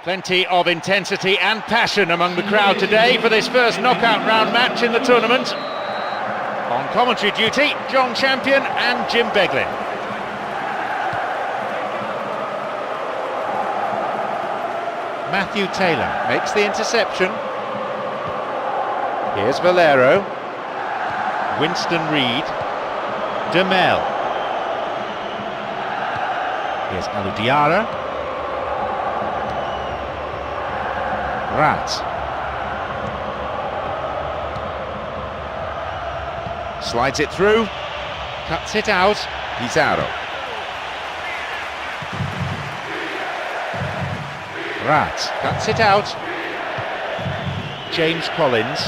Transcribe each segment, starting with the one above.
Plenty of intensity and passion among the crowd today for this first knockout round match in the tournament. On commentary duty, John Champion and Jim Beglin. Matthew Taylor makes the interception. Here's Valero. Winston Reid. Demel. Here's Alou Diarra. Rat. Slides it through, cuts it out, Pizarro. Rat cuts it out, James Collins.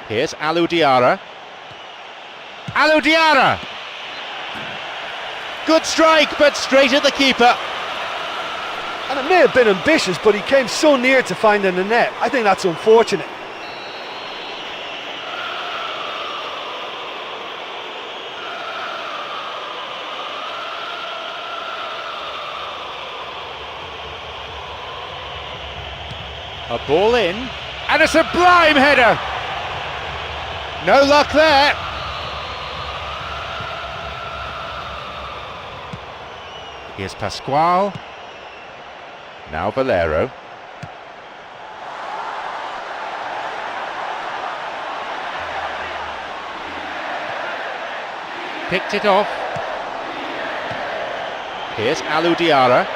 Here's Alou Diarra. Alou Diarra! Good strike, but straight at the keeper. And it may have been ambitious, but he came so near to finding the net. I think that's unfortunate. A ball in, and a sublime header. No luck there. Here's Pascual. Now Valero. Picked it off. Here's Alou Diarra.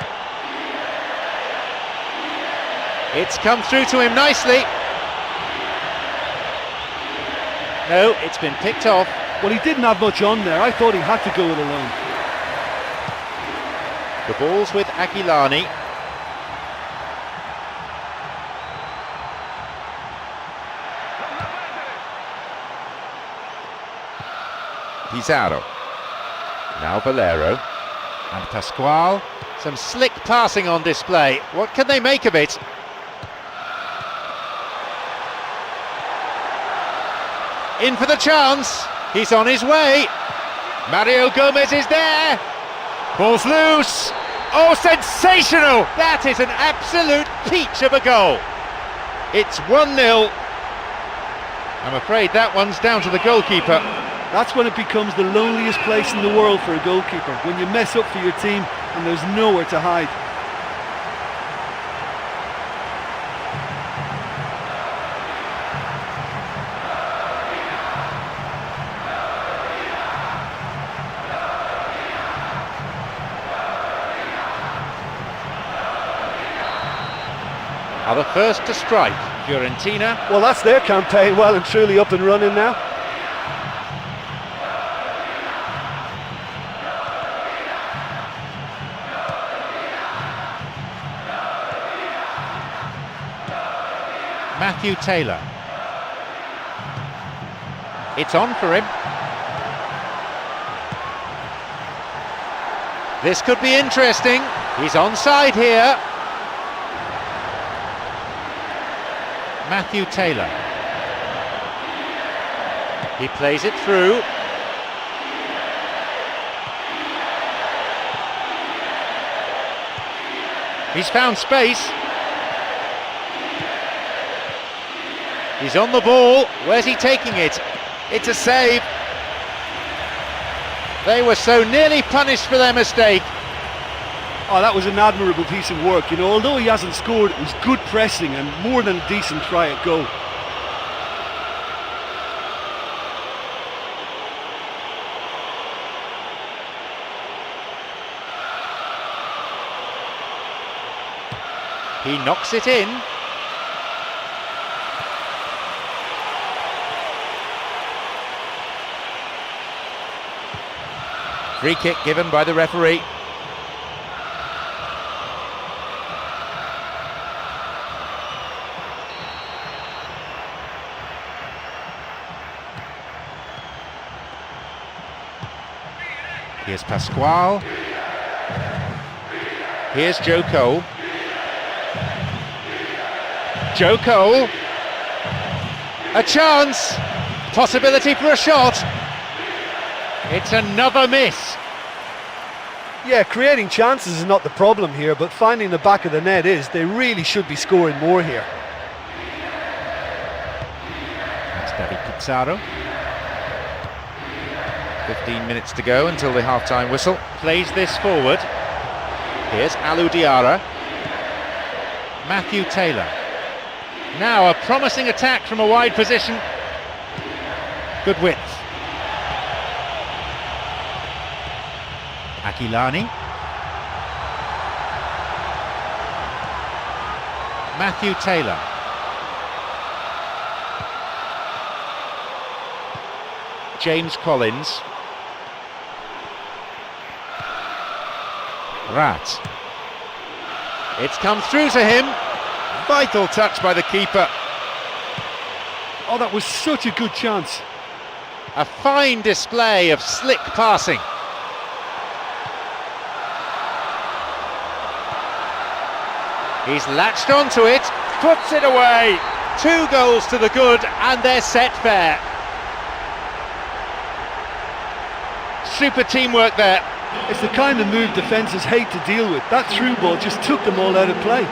It's come through to him nicely. No, it's been picked off. Well, he didn't have much on there. I thought he had to go it alone. The ball's with Aguilani. Pizarro. Now Valero. And Pascual. Some slick passing on display. What can they make of it? In for the chance. He's on his way. Mario Gomez is there. Ball's loose. Oh, sensational! That is an absolute peach of a goal. It's 1-0. I'm afraid that one's down to the goalkeeper. That's when it becomes the loneliest place in the world for a goalkeeper, when you mess up for your team and there's nowhere to hide. Are the first to strike, Fiorentina. Well, that's their campaign, well and truly up and running now. Matthew Taylor. It's on for him. This could be interesting. He's onside here. Matthew Taylor. He plays it through. He's found space. He's on the ball. Where's he taking it? It's a save. They were so nearly punished for their mistake. Oh, that was an admirable piece of work. You know, although he hasn't scored, it was good pressing and more than a decent try at goal. He knocks it in. Free kick given by the referee. Here's Pasquale. Here's Joe Cole. Joe Cole. A chance. Possibility for a shot. It's another miss. Yeah, creating chances is not the problem here, but finding the back of the net is. They really should be scoring more here. That's David Pizarro. 15 minutes to go until the half-time whistle. Plays this forward. Here's Alou Diarra. Matthew Taylor. Now a promising attack from a wide position. Good width. Aquilani. Matthew Taylor. James Collins. Rat. It's come through to him. Vital touch by the keeper. Oh, that was such a good chance. A fine display of slick passing. He's latched onto it, puts it away. 2 goals to the good, and they're set fair. Super teamwork there. It's the kind of move defences hate to deal with. That through ball just took them all out of play.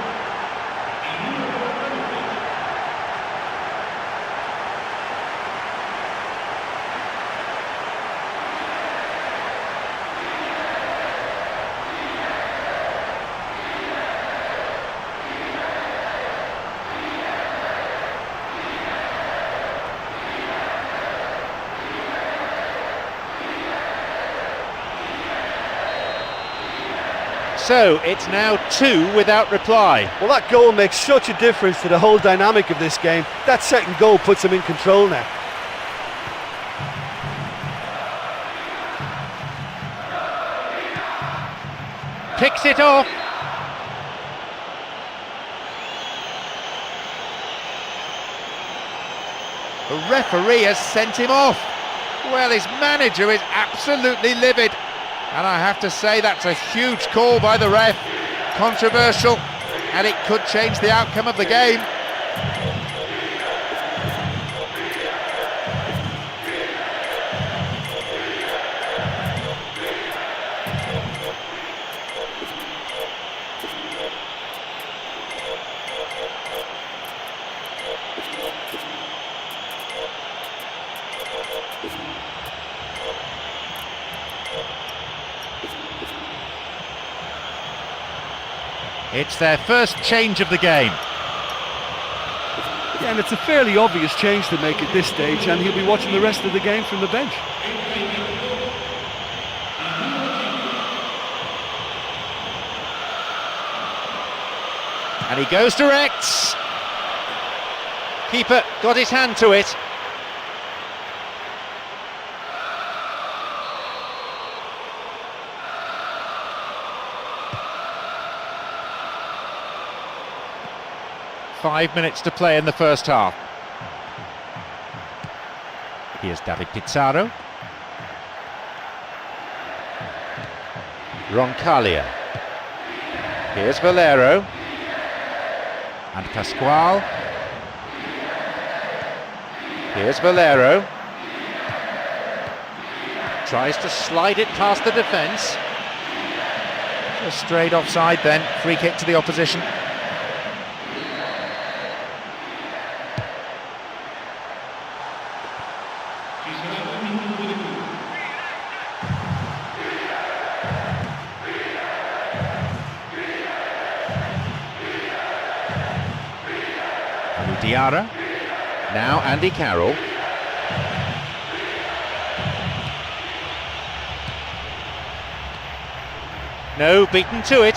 So it's now 2 without reply. Well, that goal makes such a difference to the whole dynamic of this game. That second goal puts them in control now. Picks it off. The referee has sent him off. Well, his manager is absolutely livid. And I have to say that's a huge call by the ref. Controversial, and it could change the outcome of the game. It's their first change of the game. Yeah, and it's a fairly obvious change to make at this stage, and he'll be watching the rest of the game from the bench. And he goes direct. Keeper got his hand to it. Five minutes to play in the first half. Here's David Pizarro. Roncaglia. Here's Valero. And Pasquale. Here's Valero. Tries to slide it past the defence. Just straight offside then. Free kick to the opposition. Diarra, now Andy Carroll. No, beaten to it.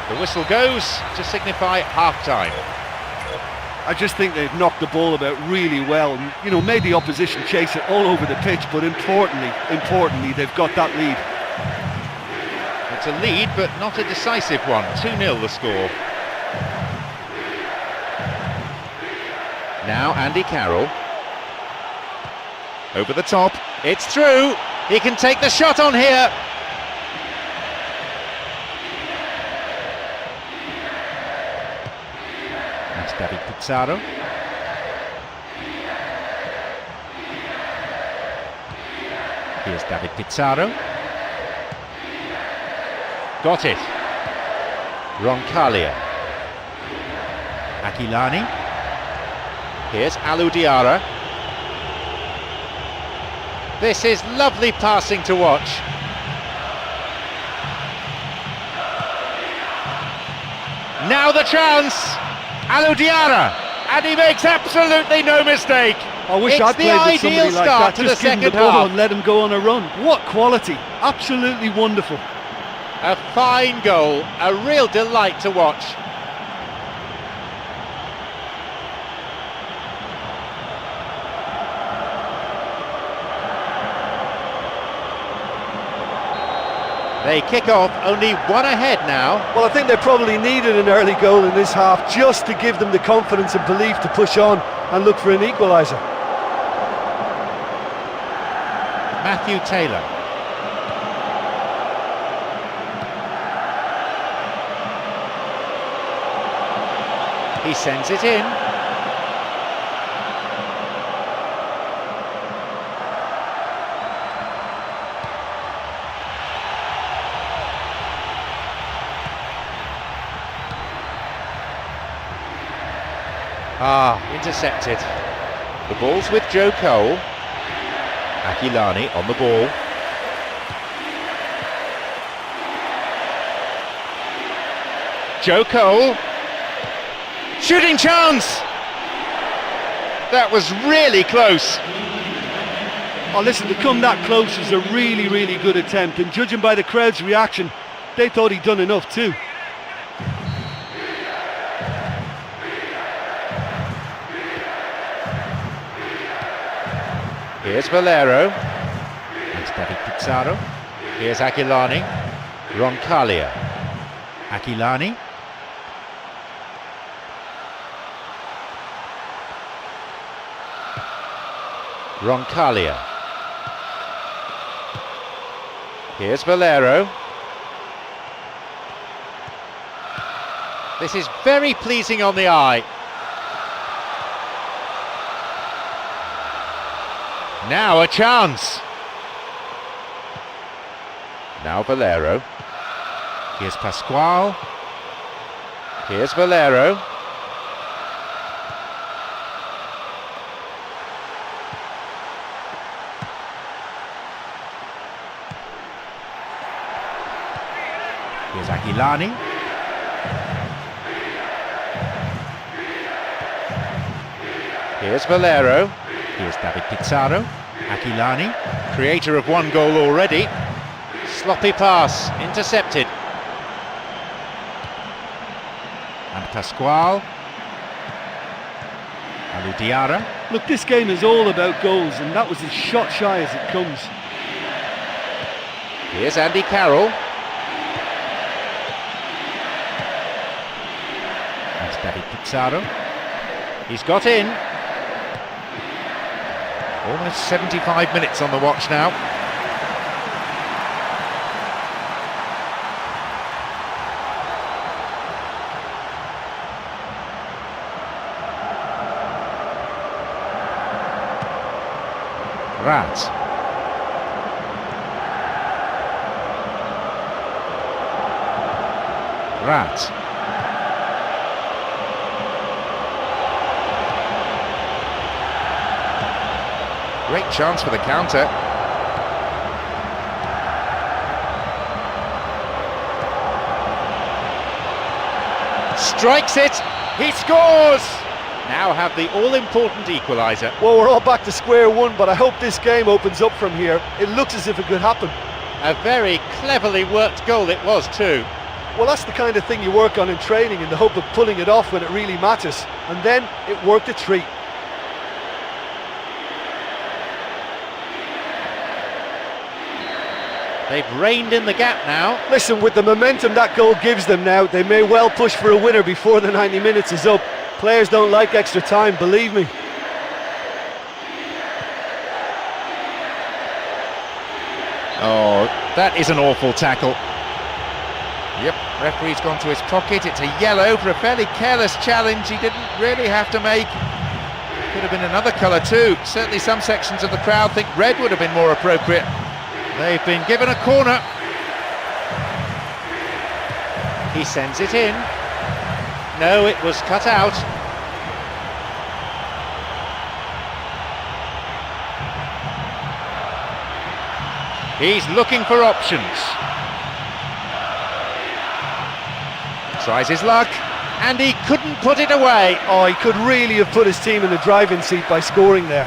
The whistle goes to signify half-time. I just think they've knocked the ball about really well and, you know, made the opposition chase it all over the pitch, but importantly, they've got that lead. It's a lead, but not a decisive one. 2-0 the score. Now Andy Carroll. Over the top. It's through. He can take the shot on here. That's David Pizarro. Here's David Pizarro. Got it. Roncaglia. Aquilani. Here's Alou Diarra. This is lovely passing to watch. Now the chance. Alou Diarra. And he makes absolutely no mistake. I wish It's I'd the played with ideal somebody like start that. to the Just give him the second ball half. and let him go on a run. What quality! Absolutely wonderful. A fine goal, a real delight to watch. They kick off, only one ahead now. Well, I think they probably needed an early goal in this half just to give them the confidence and belief to push on and look for an equaliser. Matthew Taylor. He sends it in. Intercepted. The ball's with Joe Cole. Aquilani on the ball. Joe Cole. Shooting chance! That was really close. Oh, listen, to come that close is a really, really good attempt, and judging by the crowd's reaction, they thought he'd done enough too. Here's Valero. That's David Pizarro. Here's Aquilani. Roncaglia. Aquilani. Roncaglia. Here's Valero. This is very pleasing on the eye. Now a chance. Now Valero. Here's Pascual. Here's Valero. Here's Aquilani. Here's Valero. Here's David Pizarro. Aquilani, creator of one goal already. Sloppy pass, intercepted. And Pascual. Alou Diarra. Look, this game is all about goals, and that was as shot shy as it comes. Here's Andy Carroll. That's David Pizarro. He's got in. Almost 75 minutes on the watch now. Rat. Rat. Great chance for the counter. Strikes it, he scores! Now have the all-important equaliser. Well, we're all back to square one, but I hope this game opens up from here. It looks as if it could happen. A very cleverly worked goal it was too. Well, that's the kind of thing you work on in training in the hope of pulling it off when it really matters. And then it worked a treat. They've reined in the gap now. Listen, with the momentum that goal gives them now, they may well push for a winner before the 90 minutes is up. Players don't like extra time, believe me. Oh, that is an awful tackle. Yep, referee's gone to his pocket. It's a yellow for a fairly careless challenge he didn't really have to make. Could have been another colour too. Certainly some sections of the crowd think red would have been more appropriate. They've been given a corner. He sends it in. No, it was cut out. He's looking for options. Tries his luck, and he couldn't put it away. Oh, he could really have put his team in the driving seat by scoring there.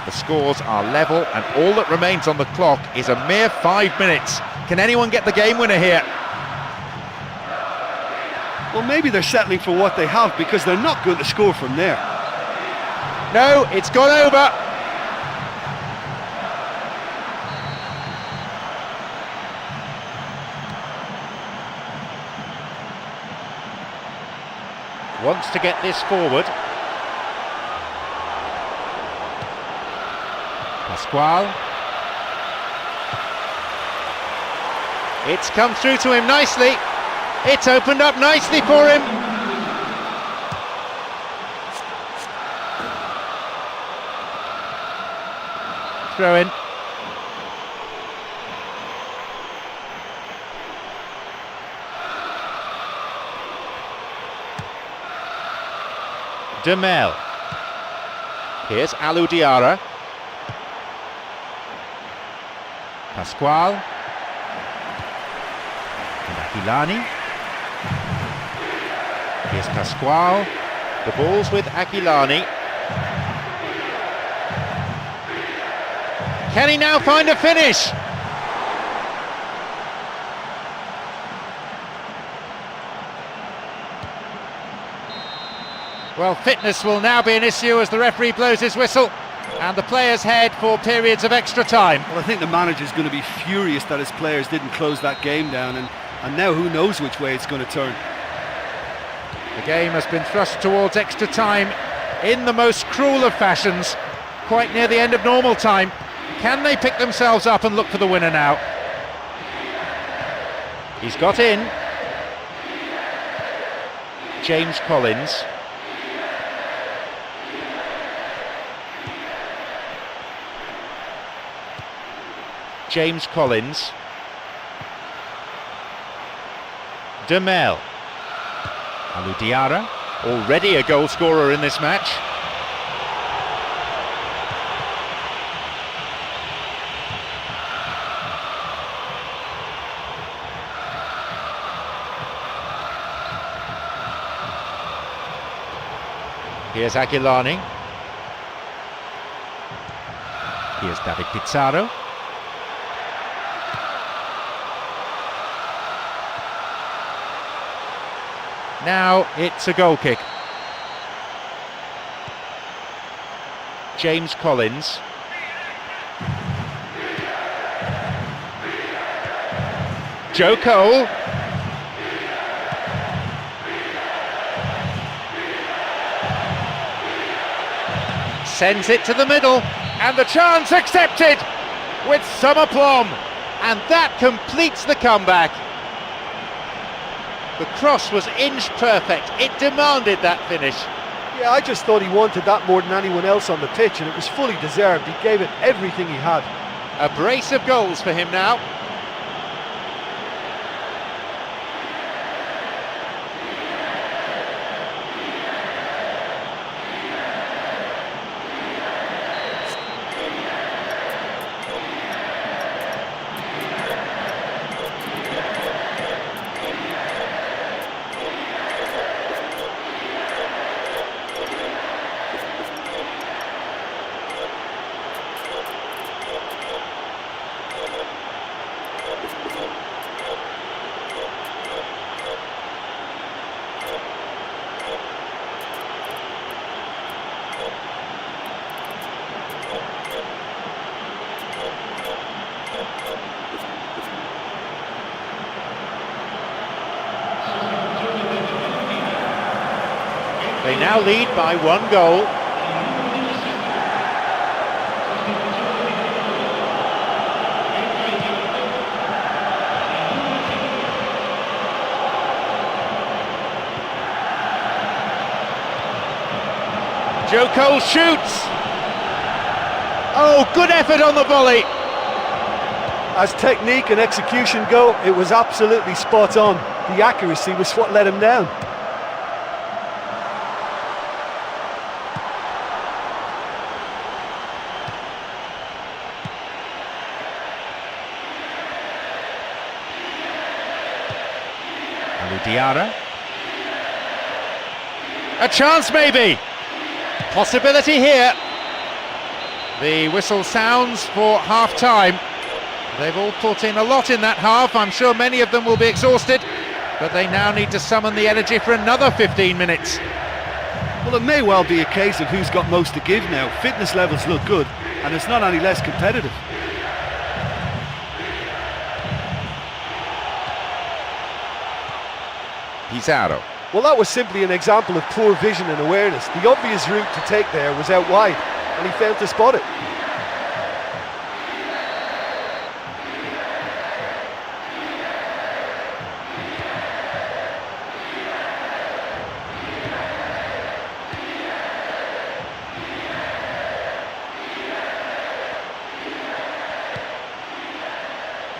The scores are level, and all that remains on the clock is a mere 5 minutes. Can anyone get the game winner here? Well, maybe they're settling for what they have because they're not going to score from there. No, it's gone over. Wants to get this forward. Pascual. It's come through to him nicely. It's opened up nicely for him. Throw in. Demel. Here's Alou Diarra. Pascual. And Aquilani. Here's Pascual. The ball's with Aquilani. Can he now find a finish? Well, fitness will now be an issue as the referee blows his whistle and the players head for periods of extra time. Well, I think the manager's going to be furious that his players didn't close that game down, and now who knows which way it's going to turn. The game has been thrust towards extra time in the most cruel of fashions, quite near the end of normal time. Can they pick themselves up and look for the winner now? He's got in. James Collins. James Collins. Demel. Alou Diarra, already a goal scorer in this match. Here's Aquilani. Here's David Pizarro. Now it's a goal kick. James Collins. Joe Cole. Sends it to the middle, and the chance accepted with some aplomb, and that completes the comeback. The cross was inch perfect. It demanded that finish. Yeah, I just thought he wanted that more than anyone else on the pitch, and it was fully deserved. He gave it everything he had. A brace of goals for him now. They now lead by 1 goal. Joe Cole shoots. Oh, good effort on the volley. As technique and execution go, it was absolutely spot on. The accuracy was what let him down. Alou Diarra. A chance maybe. Possibility here. The whistle sounds for half-time. They've all put in a lot in that half. I'm sure many of them will be exhausted, but they now need to summon the energy for another 15 minutes. Well, it may well be a case of who's got most to give now. Fitness levels look good, and it's not any less competitive. Pizarro. Well, that was simply an example of poor vision and awareness. The obvious route to take there was out wide, and he failed to spot it.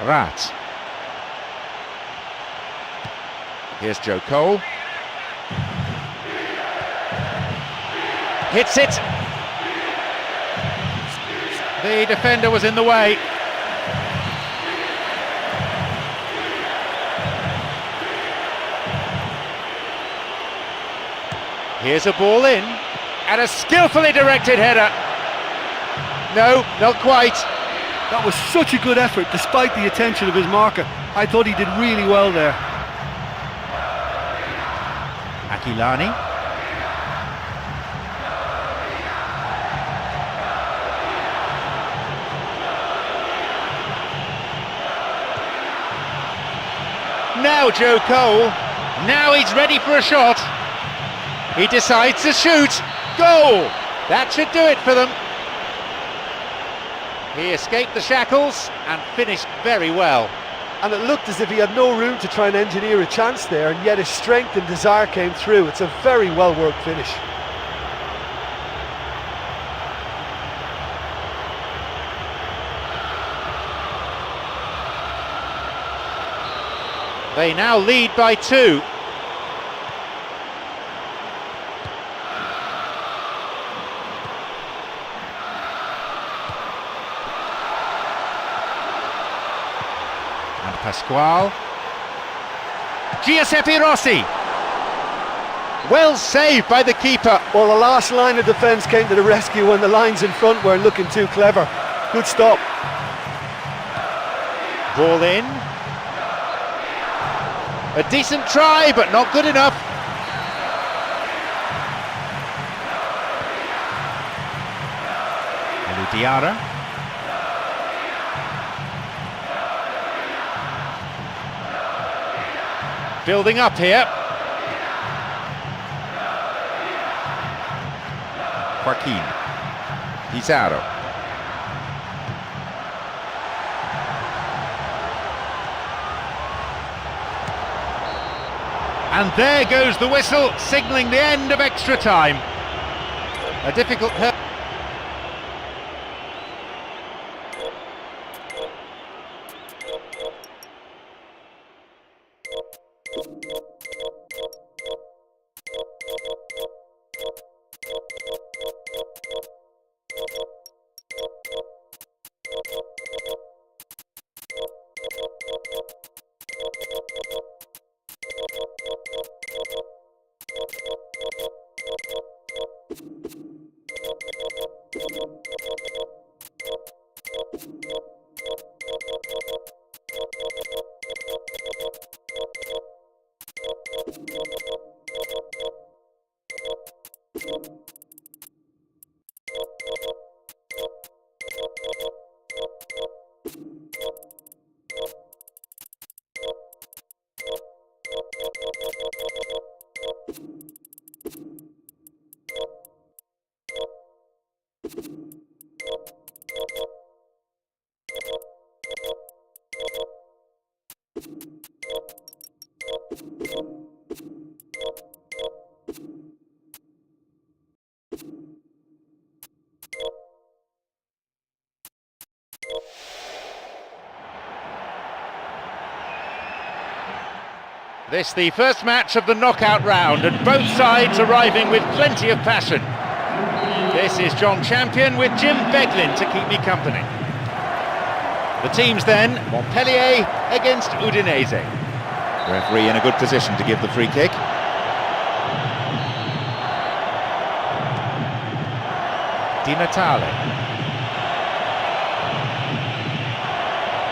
Rat. Here's Joe Cole. Hits it. The defender was in the way. Here's a ball in, and a skillfully directed header. No, not quite. That was such a good effort, despite the attention of his marker. I thought he did really well there. Aquilani. Now Joe Cole. Now he's ready for a shot. He decides to shoot. Goal! That should do it for them. He escaped the shackles and finished very well. And it looked as if he had no room to try and engineer a chance there, and yet his strength and desire came through. It's a very well-worked finish. They now lead by 2. And Pasquale. Giuseppe Rossi. Well saved by the keeper. Well, the last line of defence came to the rescue when the lines in front weren't looking too clever. Good stop. Ball in. A decent try, but not good enough. Alou Diarra. Building up here. Joaquin. Pizarro. And there goes the whistle, signalling the end of extra time. A difficult hurdle. This the first match of the knockout round, and both sides arriving with plenty of passion. This is John Champion with Jim Beglin to keep me company. The teams then, Montpellier against Udinese. Referee in a good position to give the free kick. Di Natale.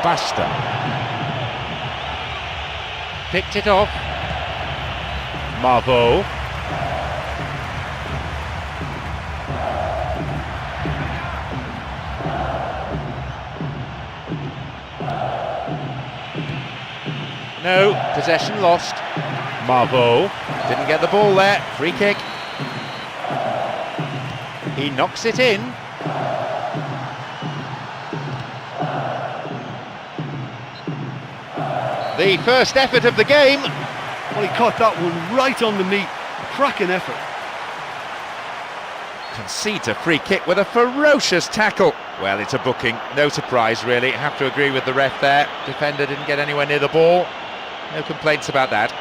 Basta. Picked it off. Marveau. No, possession lost. Marveau didn't get the ball there. Free kick. He knocks it in. The first effort of the game. Well, he caught that one right on the meat. Cracking effort. Concedes a free kick with a ferocious tackle. Well, it's a booking. No surprise, really. Have to agree with the ref there. Defender didn't get anywhere near the ball. No complaints about that.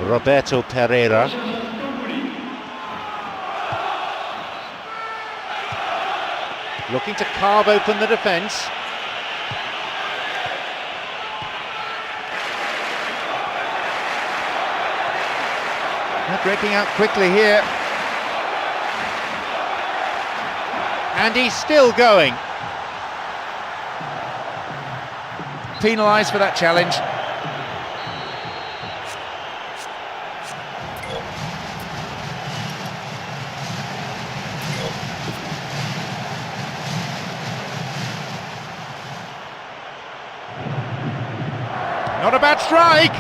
Roberto Pereira. Looking to carve open the defence. They're breaking out quickly here. And he's still going. Penalised for that challenge. Not a bad strike.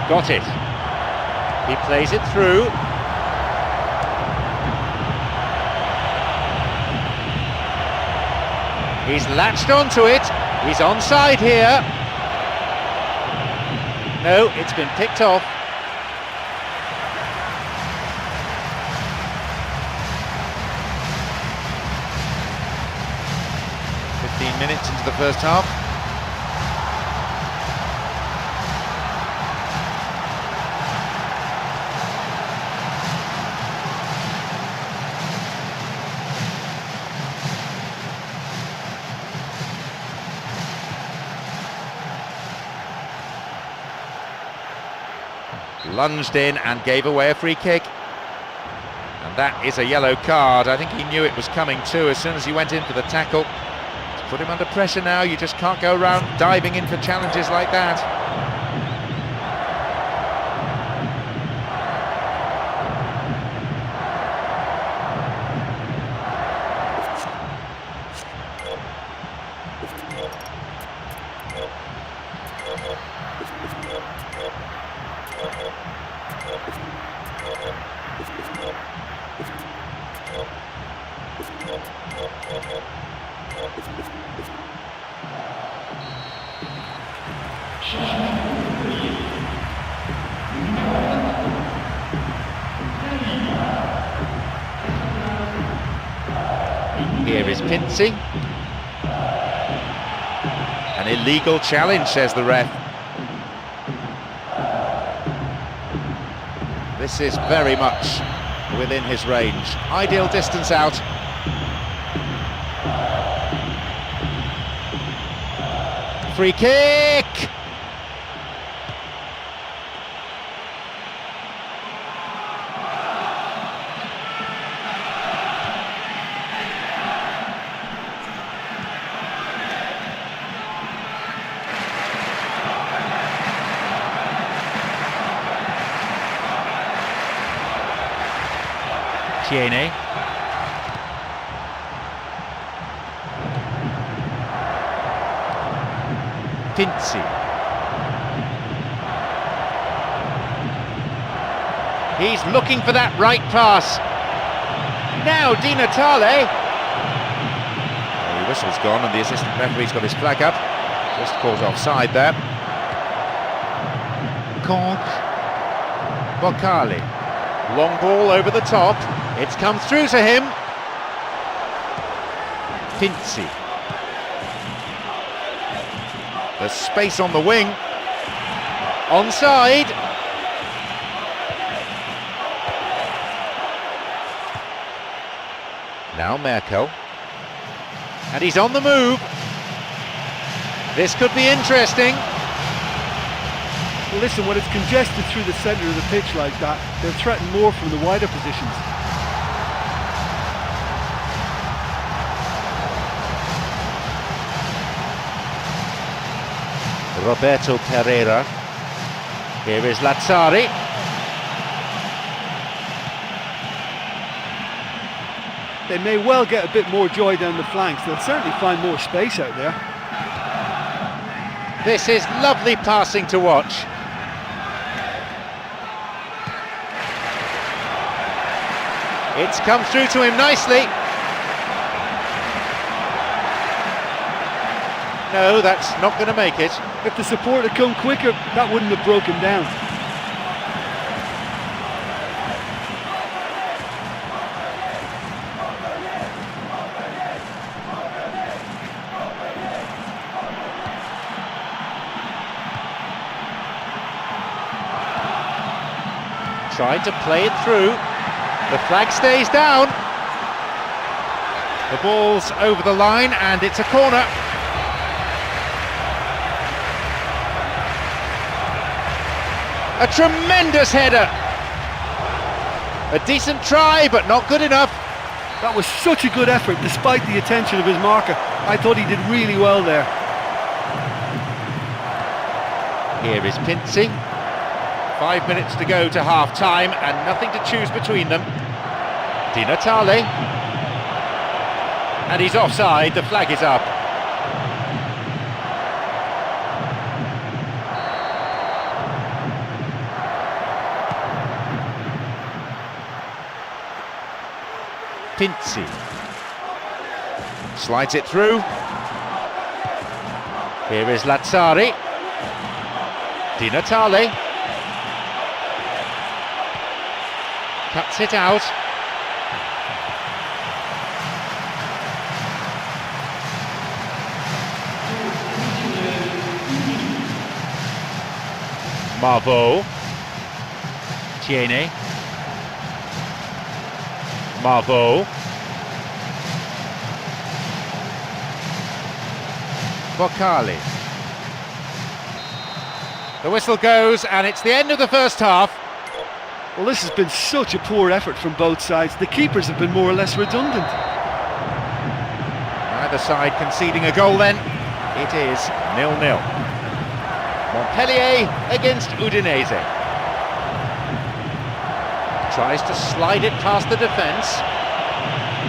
Got it. He plays it through. He's latched onto it. He's onside here. No, it's been picked off. Minutes into the first half. Lunged in and gave away a free kick. And that is a yellow card. I think he knew it was coming too as soon as he went in for the tackle. Put him under pressure now. You just can't go around diving in for challenges like that. Here is Pincy. An illegal challenge, says the ref. This is very much within his range. Ideal distance out. Free kick! Tierney. Finzi. He's looking for that right pass. Now Di Natale. The whistle's gone and the assistant referee's got his flag up. Just calls offside there. Conte. Boccali. Long ball over the top. It's come through to him. Finzi. There's space on the wing. Onside. Now Merkel. And he's on the move. This could be interesting. Well, listen, when it's congested through the centre of the pitch like that, they'll threaten more from the wider positions. Roberto Pereira. Here is Lazzari. They may well get a bit more joy down the flanks. They'll certainly find more space out there. This is lovely passing to watch. It's come through to him nicely. No, that's not going to make it. If the support had come quicker, that wouldn't have broken down. Tried to play it through. The flag stays down. The ball's over the line and it's a corner. A tremendous header. A decent try, but not good enough. That was such a good effort, despite the attention of his marker. I thought he did really well there. Here is Pinzi. 5 minutes to go to half-time and nothing to choose between them. Di Natale. And he's offside, the flag is up. Pinzi. Slides it through. Here is Lazzari. Di Natale. Cuts it out. Marveau. Tierney. Marveau. Boccali. The whistle goes and it's the end of the first half. Well, this has been such a poor effort from both sides. The keepers have been more or less redundant. Either side conceding a goal then. It is 0-0. Montpellier against Udinese. Tries to slide it past the defence.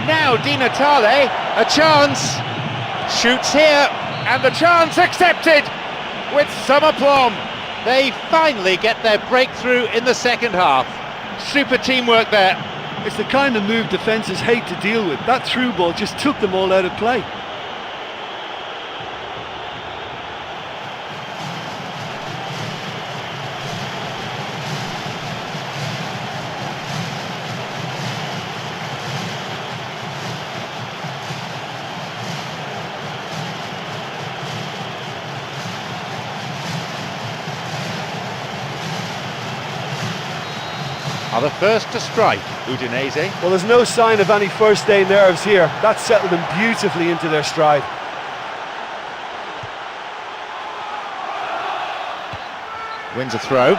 Now Di Natale, a chance. Shoots here, and the chance accepted with some aplomb. They finally get their breakthrough in the second half. Super teamwork there. It's the kind of move defences hate to deal with. That through ball just took them all out of play. Are the first to strike, Udinese. Well, there's no sign of any first day nerves here. That settled them beautifully into their stride. Wins a throw.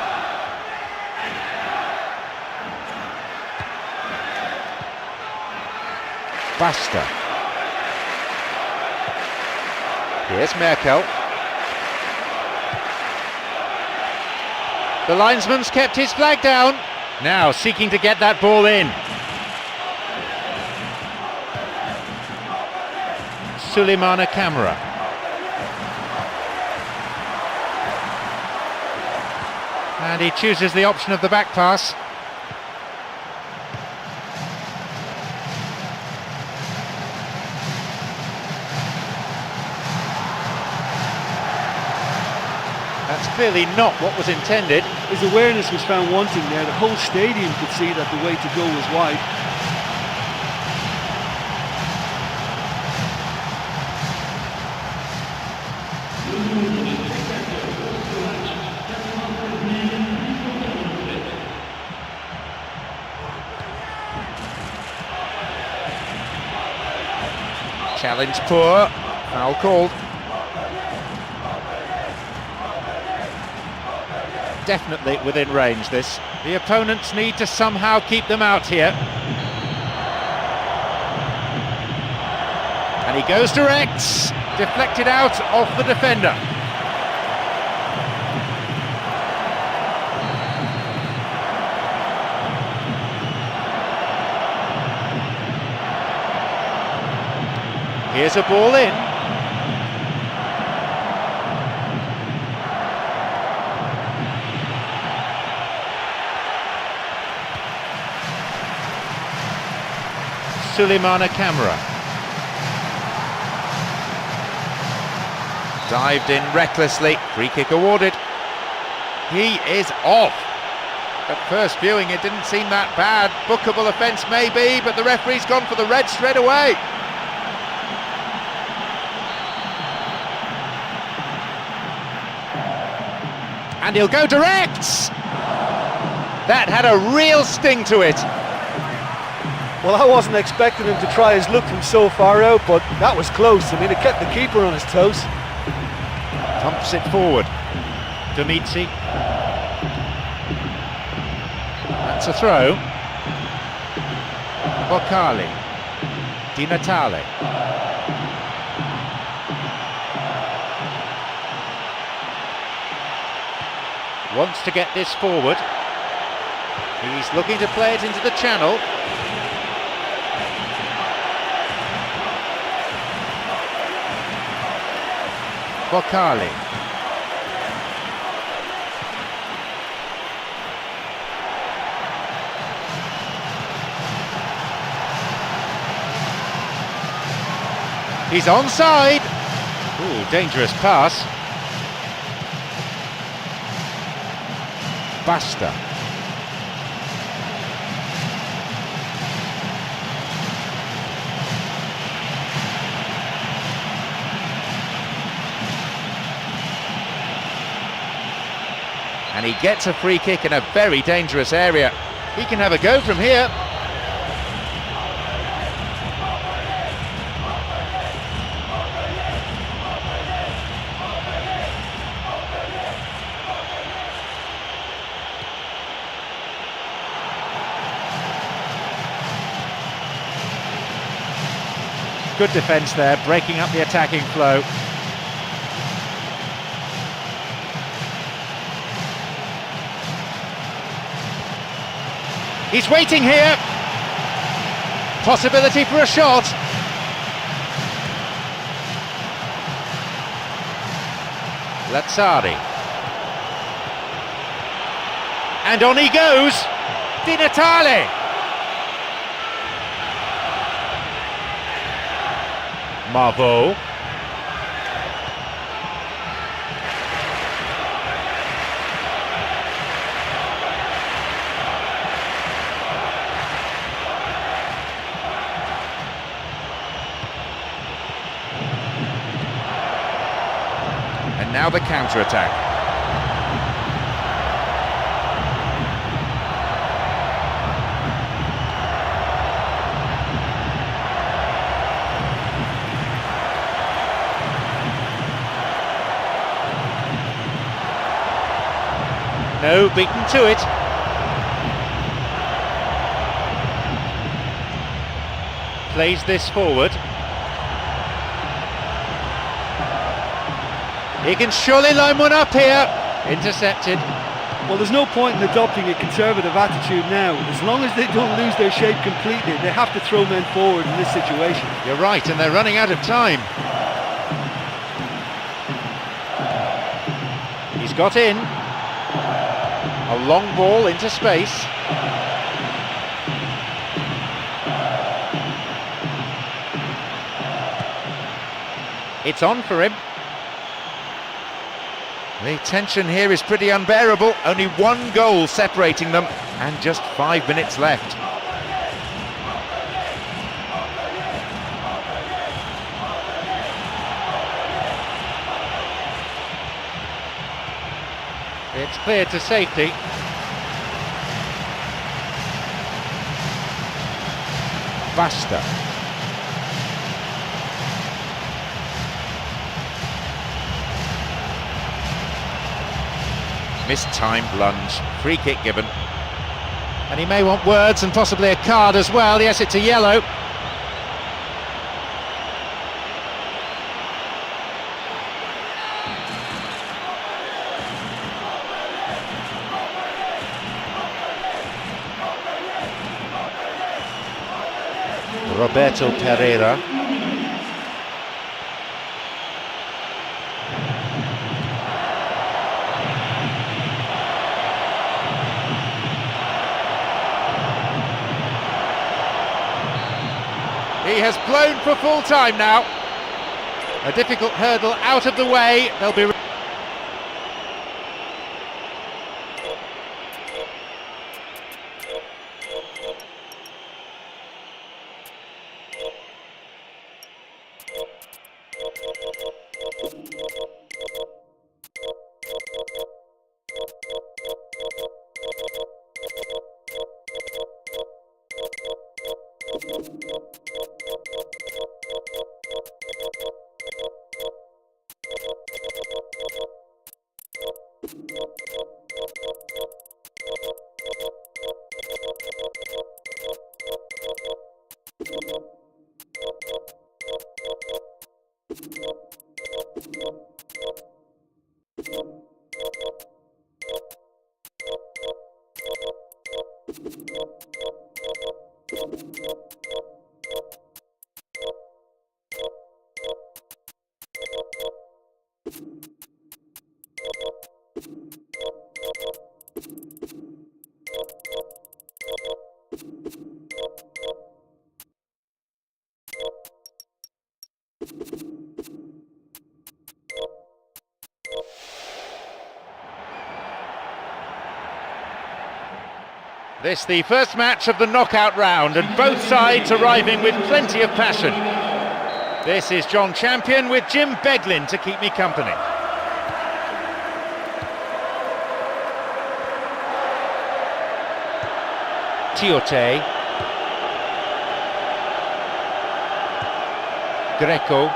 Basta. Here's Merkel. The linesman's kept his flag down. Now seeking to get that ball in. Suleimana Camara. And he chooses the option of the back pass. That's clearly not what was intended. His awareness was found wanting there. The whole stadium could see that the way to go was wide. Challenge poor, foul called. Definitely within range this. The opponents need to somehow keep them out here. And he goes direct, deflected out off the defender. Here's a ball in. Suleimana Camara. Dived in recklessly, free kick awarded. He is off. At first viewing it didn't seem that bad. Bookable offence maybe, but the referee's gone for the red straight away. And he'll go direct! That had a real sting to it. Well, I wasn't expecting him to try his luck from so far out, but that was close. I mean, it kept the keeper on his toes. Pumps it forward. Domitzi. That's a throw. Boccali. Di Natale. Wants to get this forward. He's looking to play it into the channel. Boccali. He's onside. Ooh, dangerous pass. Basta. And he gets a free kick in a very dangerous area. He can have a go from here. Good defence there, breaking up the attacking flow. He's waiting here. Possibility for a shot. Lazzari. And on he goes. Di Natale. Marveau. And now the counter-attack. No, beaten to it. Plays this forward. He can surely line one up here. Intercepted. Well, there's no point in adopting a conservative attitude now. As long as they don't lose their shape completely, they have to throw men forward in this situation. You're right, and they're running out of time. He's got in. A long ball into space. It's on for him. The tension here is pretty unbearable. Only one goal separating them, and just 5 minutes left. It's clear to safety. Basta. Mistimed lunge, free kick given. And he may want words and possibly a card as well. Yes, it's a yellow. Roberto Pereira. He has blown for full time now. A difficult hurdle out of the way. They'll be... This the first match of the knockout round, and both sides arriving with plenty of passion. This is John Champion with Jim Beglin to keep me company. Tiote. Greco.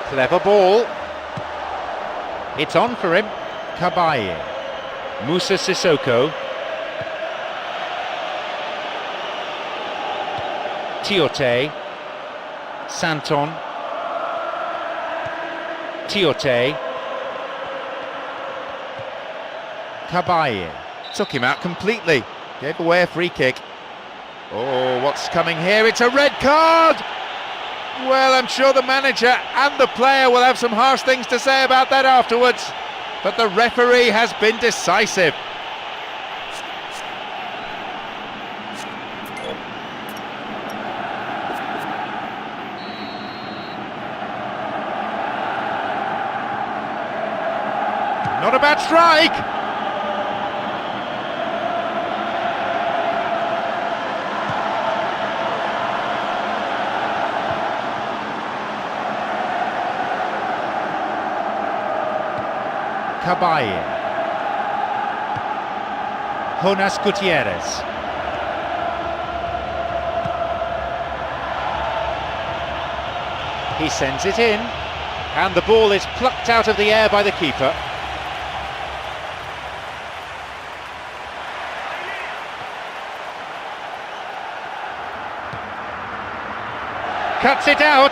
Clever ball. It's on for him. Kabaye. Musa Sissoko. Tiote. Santon. Tiote. Kabaye. Took him out completely. Gave away a free kick. Oh, what's coming here? It's a red card! Well, I'm sure the manager and the player will have some harsh things to say about that afterwards. But the referee has been decisive. Not a bad strike. Kabaye. Jonas Gutierrez. He sends it in, and the ball is plucked out of the air by the keeper. cuts it out.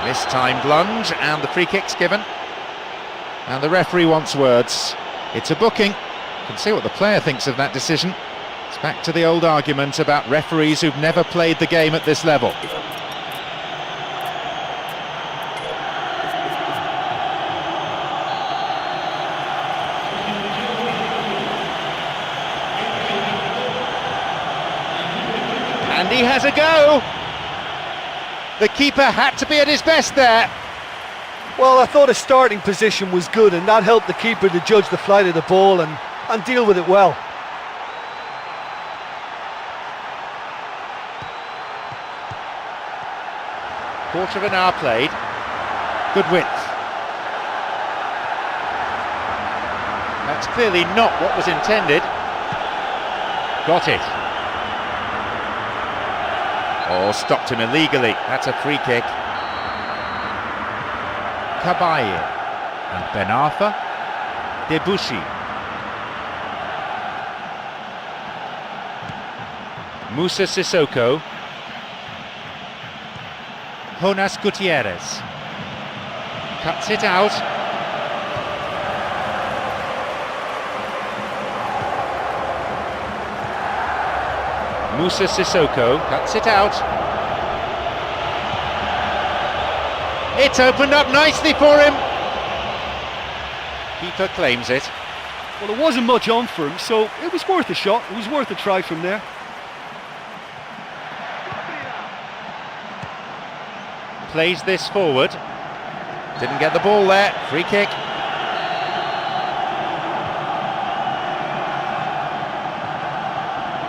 Mistimed lunge, and the free kick's given. And the referee wants words. It's a booking. You can see what the player thinks of that decision. It's back to the old argument about referees who've never played the game at this level. And he has a go. The keeper had to be at his best there. Well, I thought his starting position was good, and that helped the keeper to judge the flight of the ball and deal with it well. Quarter of an hour played. Good width. That's clearly not what was intended. Got it. Oh, stopped him illegally. That's a free kick. Kabaye and Ben Arfa. Debuchy. Musa Sissoko. Jonas Gutierrez. Cuts it out. Musa Sissoko cuts it out. It's opened up nicely for him. Keeper claims it. Well, there wasn't much on for him, so it was worth a shot. It was worth a try from there. Plays this forward. Didn't get the ball there. Free kick.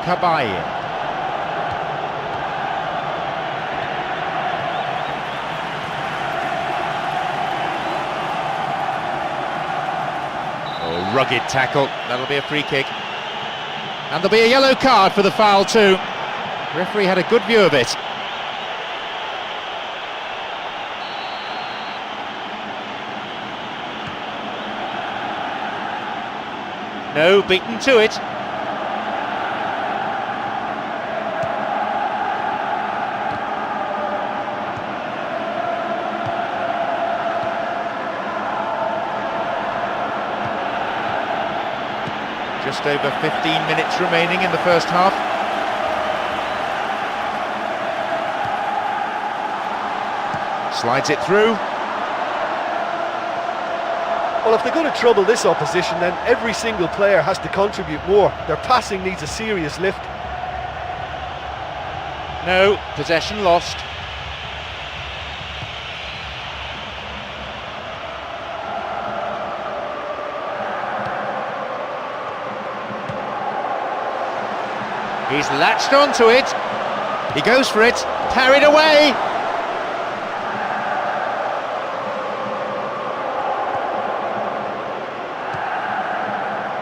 Kabaye. Oh, rugged tackle. That'll be a free kick. And there'll be a yellow card for the foul too. Referee had a good view of it. No, beaten to it. Just over 15 minutes remaining in the first half. Slides it through. Well, if they're going to trouble this opposition, then every single player has to contribute more. Their passing needs a serious lift. No, possession lost. He's latched onto it. He goes for it. Carried away.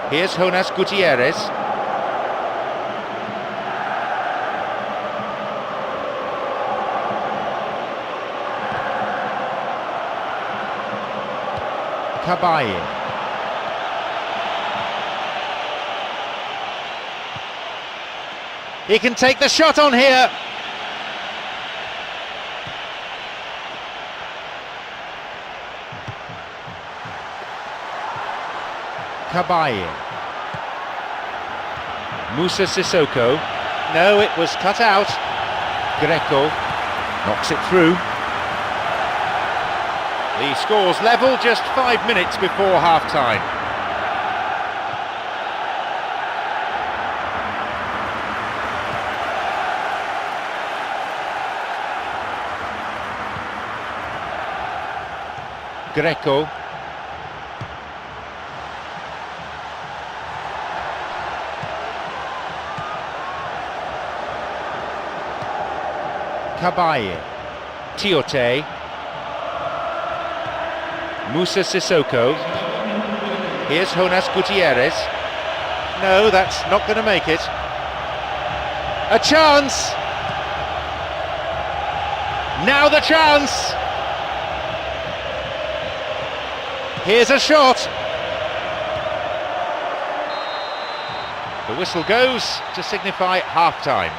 Here's Jonas Gutierrez. Kabaye. He can take the shot on here. Kabaye. Musa Sissoko. No, it was cut out. Greco knocks it through. The score's level just 5 minutes before half-time. Greco. Kabaye. Tiote. Musa Sissoko. Here's Jonas Gutierrez. No, that's not going to make it. A chance! Now the chance! Here's a shot! The whistle goes to signify half-time.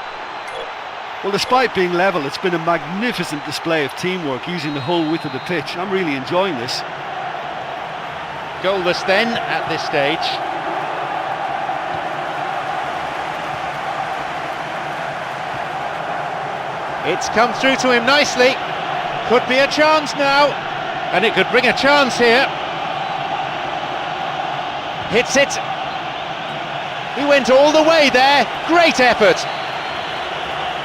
Well, despite being level, it's been a magnificent display of teamwork using the whole width of the pitch. I'm really enjoying this. Goalless then at this stage. It's come through to him nicely. Could be a chance now, and it could bring a chance here. Hits it. He went all the way there. Great effort.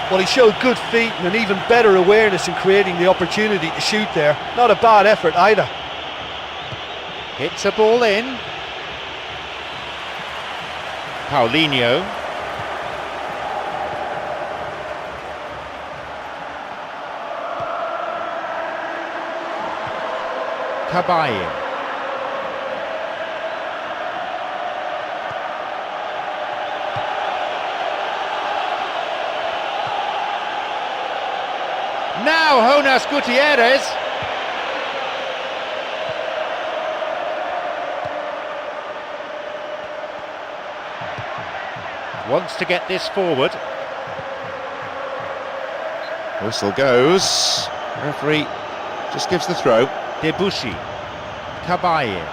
Well, he showed good feet and an even better awareness in creating the opportunity to shoot there. Not a bad effort either. Hits a ball in. Paulinho. Cabaye. Now Jonas Gutierrez. Wants to get this forward. Whistle goes. Referee just gives the throw. Debuchy. Cabaye.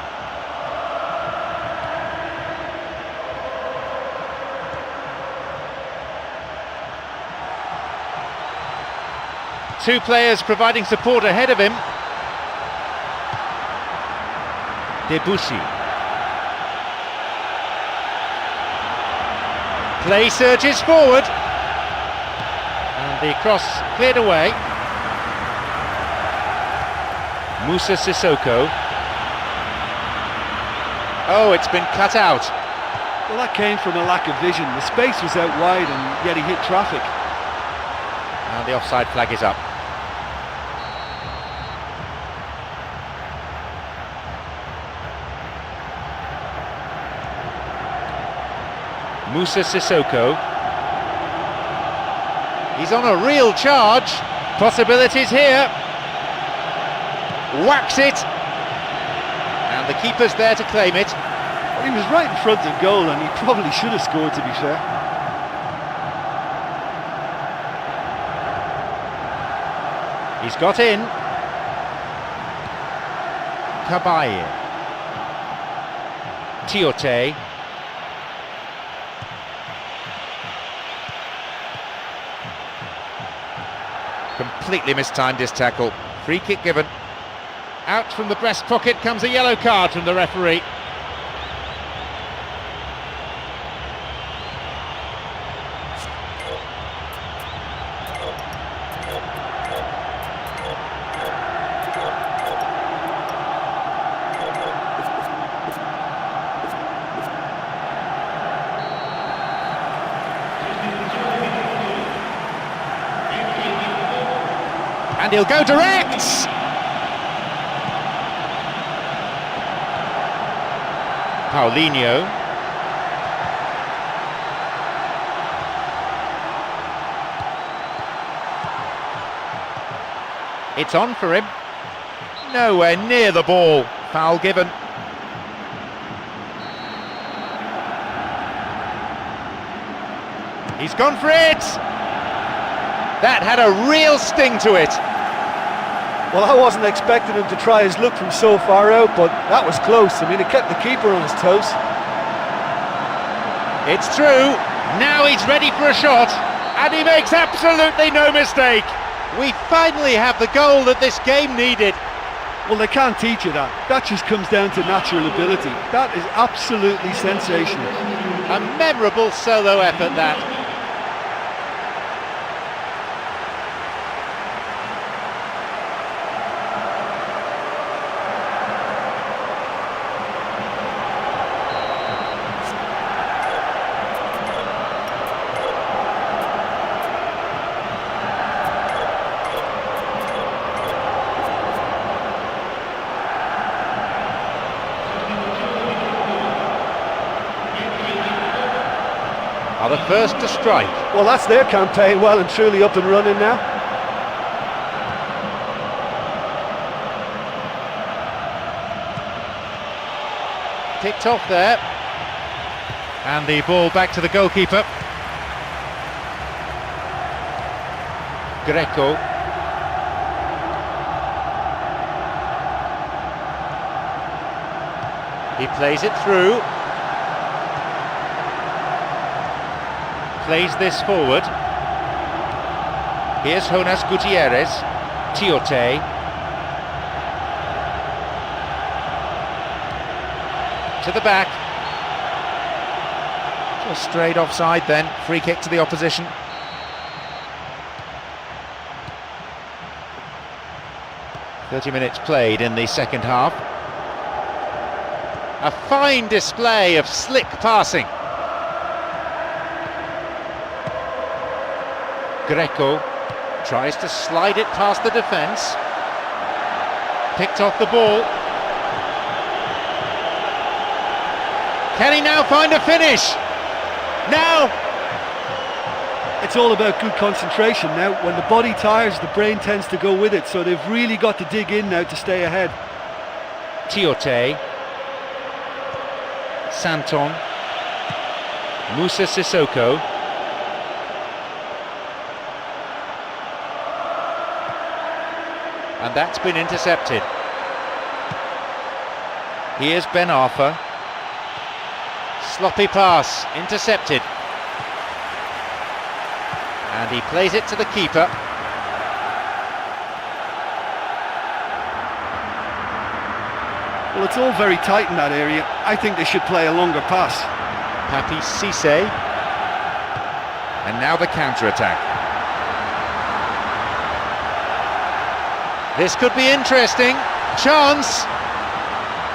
Two players providing support ahead of him. Debuchy. Play surges forward. And the cross cleared away. Moussa Sissoko. Oh, it's been cut out. Well, that came from a lack of vision. The space was out wide and yet he hit traffic. And the offside flag is up. Moussa Sissoko. He's on a real charge. Possibilities here. Whacks it. And the keeper's there to claim it. Well, he was right in front of goal and he probably should have scored, to be fair. He's got in. Cabaye. Tiote. Completely mistimed his tackle. Free kick given. Out from the breast pocket comes a yellow card from the referee. And he'll go direct! Paulinho. It's on for him. Nowhere near the ball. Foul given. He's gone for it! That had a real sting to it. Well, I wasn't expecting him to try his luck from so far out, but that was close. I mean, it kept the keeper on his toes. It's through. Now he's ready for a shot, and he makes absolutely no mistake. We finally have the goal that this game needed. Well, they can't teach you that. That just comes down to natural ability. That is absolutely sensational. A memorable solo effort, that. Are the first to strike. Well, that's their campaign well and truly up and running now. Ticked off there. And the ball back to the goalkeeper. Greco. He plays it through. Plays this forward. Here's Jonas Gutierrez. Tiote. To the back. Just straight offside then. Free kick to the opposition. "30 minutes played in the second half. A fine display of slick passing. Greco tries to slide it past the defence. Picked off the ball. Can he now find a finish? Now! It's all about good concentration now. When the body tires, the brain tends to go with it, so they've really got to dig in now to stay ahead. Tiote. Santon. Moussa Sissoko. And that's been intercepted. Here's Ben Arfa. Sloppy pass, intercepted. And he plays it to the keeper. Well, it's all very tight in that area. I think they should play a longer pass. Papi Cisse. And now the counter-attack. This could be interesting. Chance.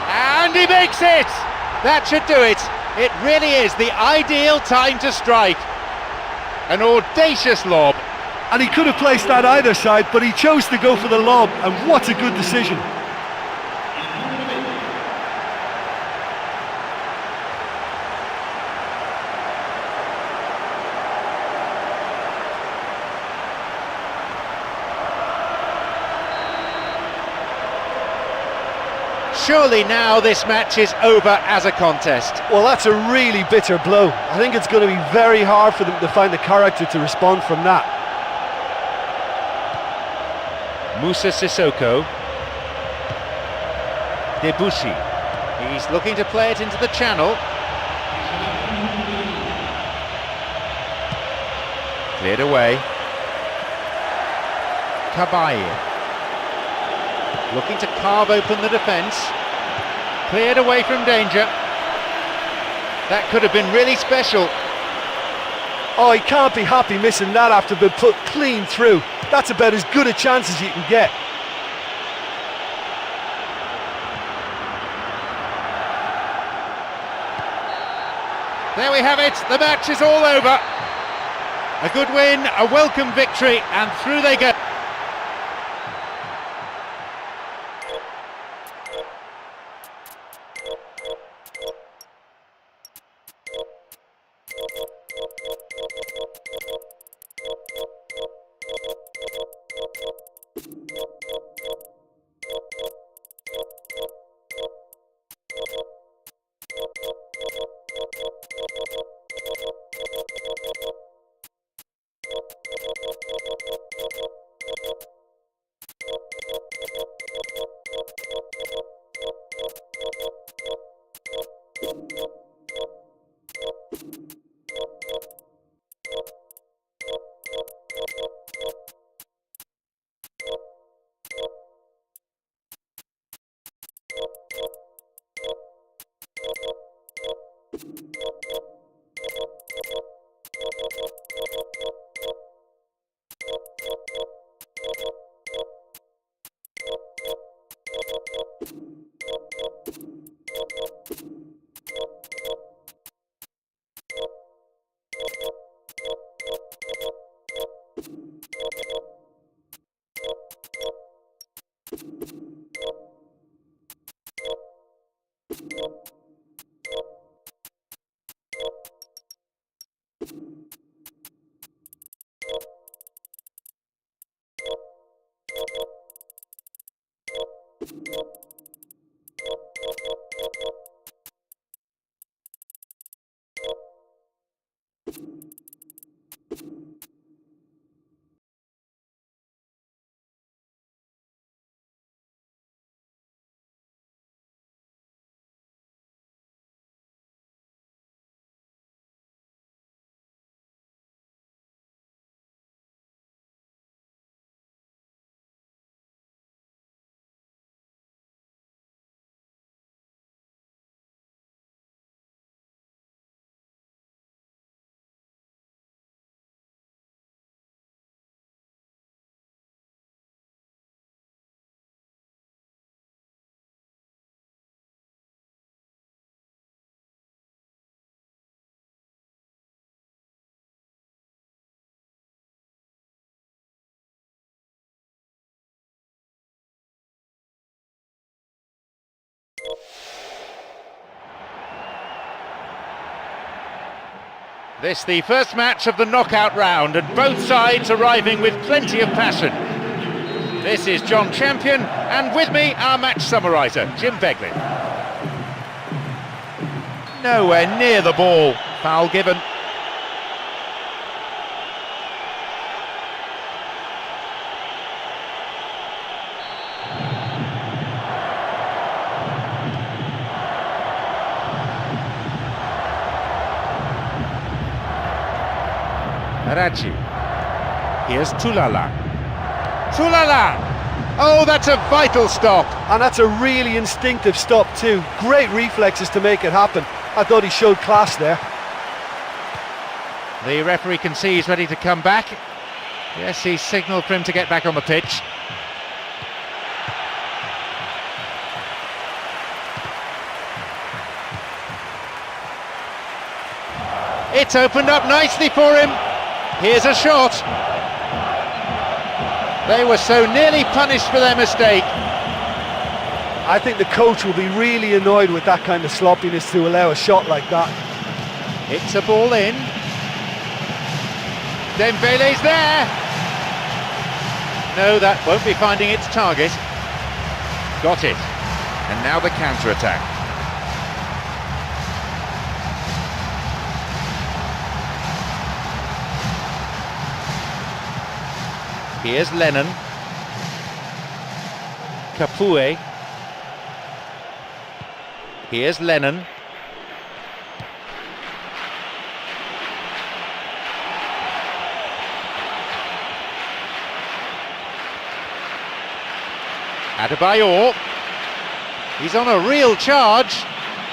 And he makes it! That should do it. It really is the ideal time to strike. An audacious lob. And he could have placed that either side, but he chose to go for the lob, and what a good decision. Surely now this match is over as a contest. Well, that's a really bitter blow. I think it's going to be very hard for them to find the character to respond from that. Moussa Sissoko. Debussy. He's looking to play it into the channel. Cleared away. Cabaye. Looking to carve open the defence. Cleared away from danger. That could have been really special. Oh, he can't be happy missing that after being put clean through. That's about as good a chance as you can get. There we have it, the match is all over. A good win, a welcome victory, and through they go. This the first match of the knockout round, and both sides arriving with plenty of passion. This is John Champion, and with me our match summariser, Jim Beglin. Nowhere near the ball, foul given. Arachi. Here's Tulala. Tulala! Oh, that's a vital stop. And that's a really instinctive stop too. Great reflexes to make it happen. I thought he showed class there. The referee can see he's ready to come back. Yes, he signalled for him to get back on the pitch. It's opened up nicely for him. Here's a shot. They were so nearly punished for their mistake. I think the coach will be really annoyed with that kind of sloppiness to allow a shot like that. It's a ball in. Dembele's there. No, that won't be finding its target. Got it. And now the counter-attack. Here's Lennon. Capoue. Here's Lennon. Adebayor. He's on a real charge.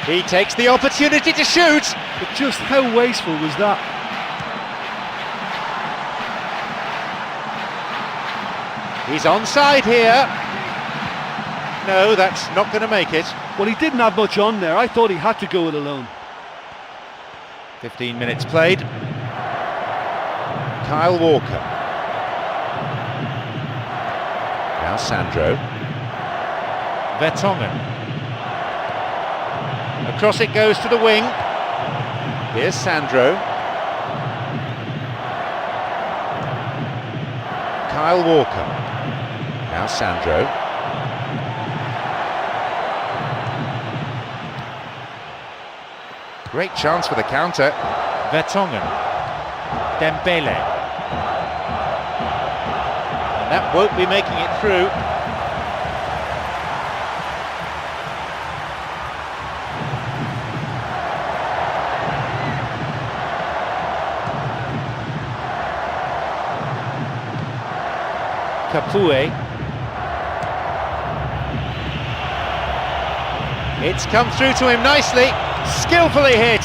He takes the opportunity to shoot. But just how wasteful was that? He's onside here. No, that's not going to make it. Well, he didn't have much on there. I thought he had to go it alone. 15 minutes played. Kyle Walker. Now Sandro. Vertonghen. Across it goes to the wing. Here's Sandro. Kyle Walker. Now Sandro. Great chance for the counter. Vertonghen. Dembele. And that won't be making it through. Capoue. It's come through to him nicely, skillfully hit.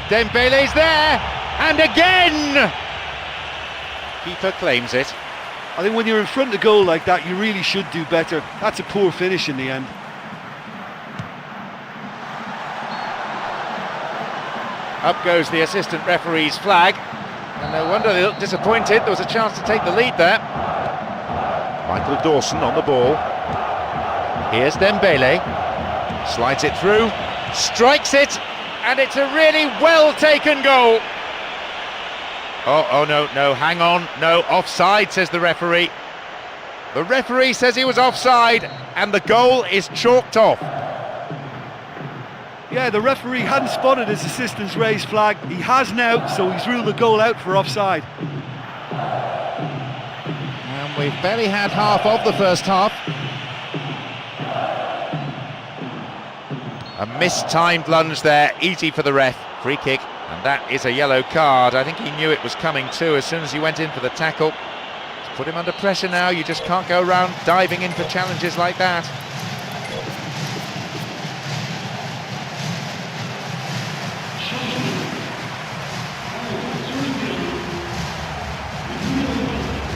Dembele's there, and again! Keeper claims it. I think when you're in front of goal like that, you really should do better. That's a poor finish in the end. Up goes the assistant referee's flag, and no wonder they look disappointed. There was a chance to take the lead there. Michael Dawson on the ball. Here's Dembele, slides it through, strikes it, and it's a really well-taken goal. Oh, no, hang on, no, offside, says the referee. The referee says he was offside, and the goal is chalked off. Yeah, the referee hadn't spotted his assistant's raised flag. He has now, so he's ruled the goal out for offside. And we've barely had half of the first half. A mistimed lunge there, easy for the ref, free kick, and that is a yellow card. I think he knew it was coming too as soon as he went in for the tackle. It's put him under pressure now, you just can't go around diving in for challenges like that.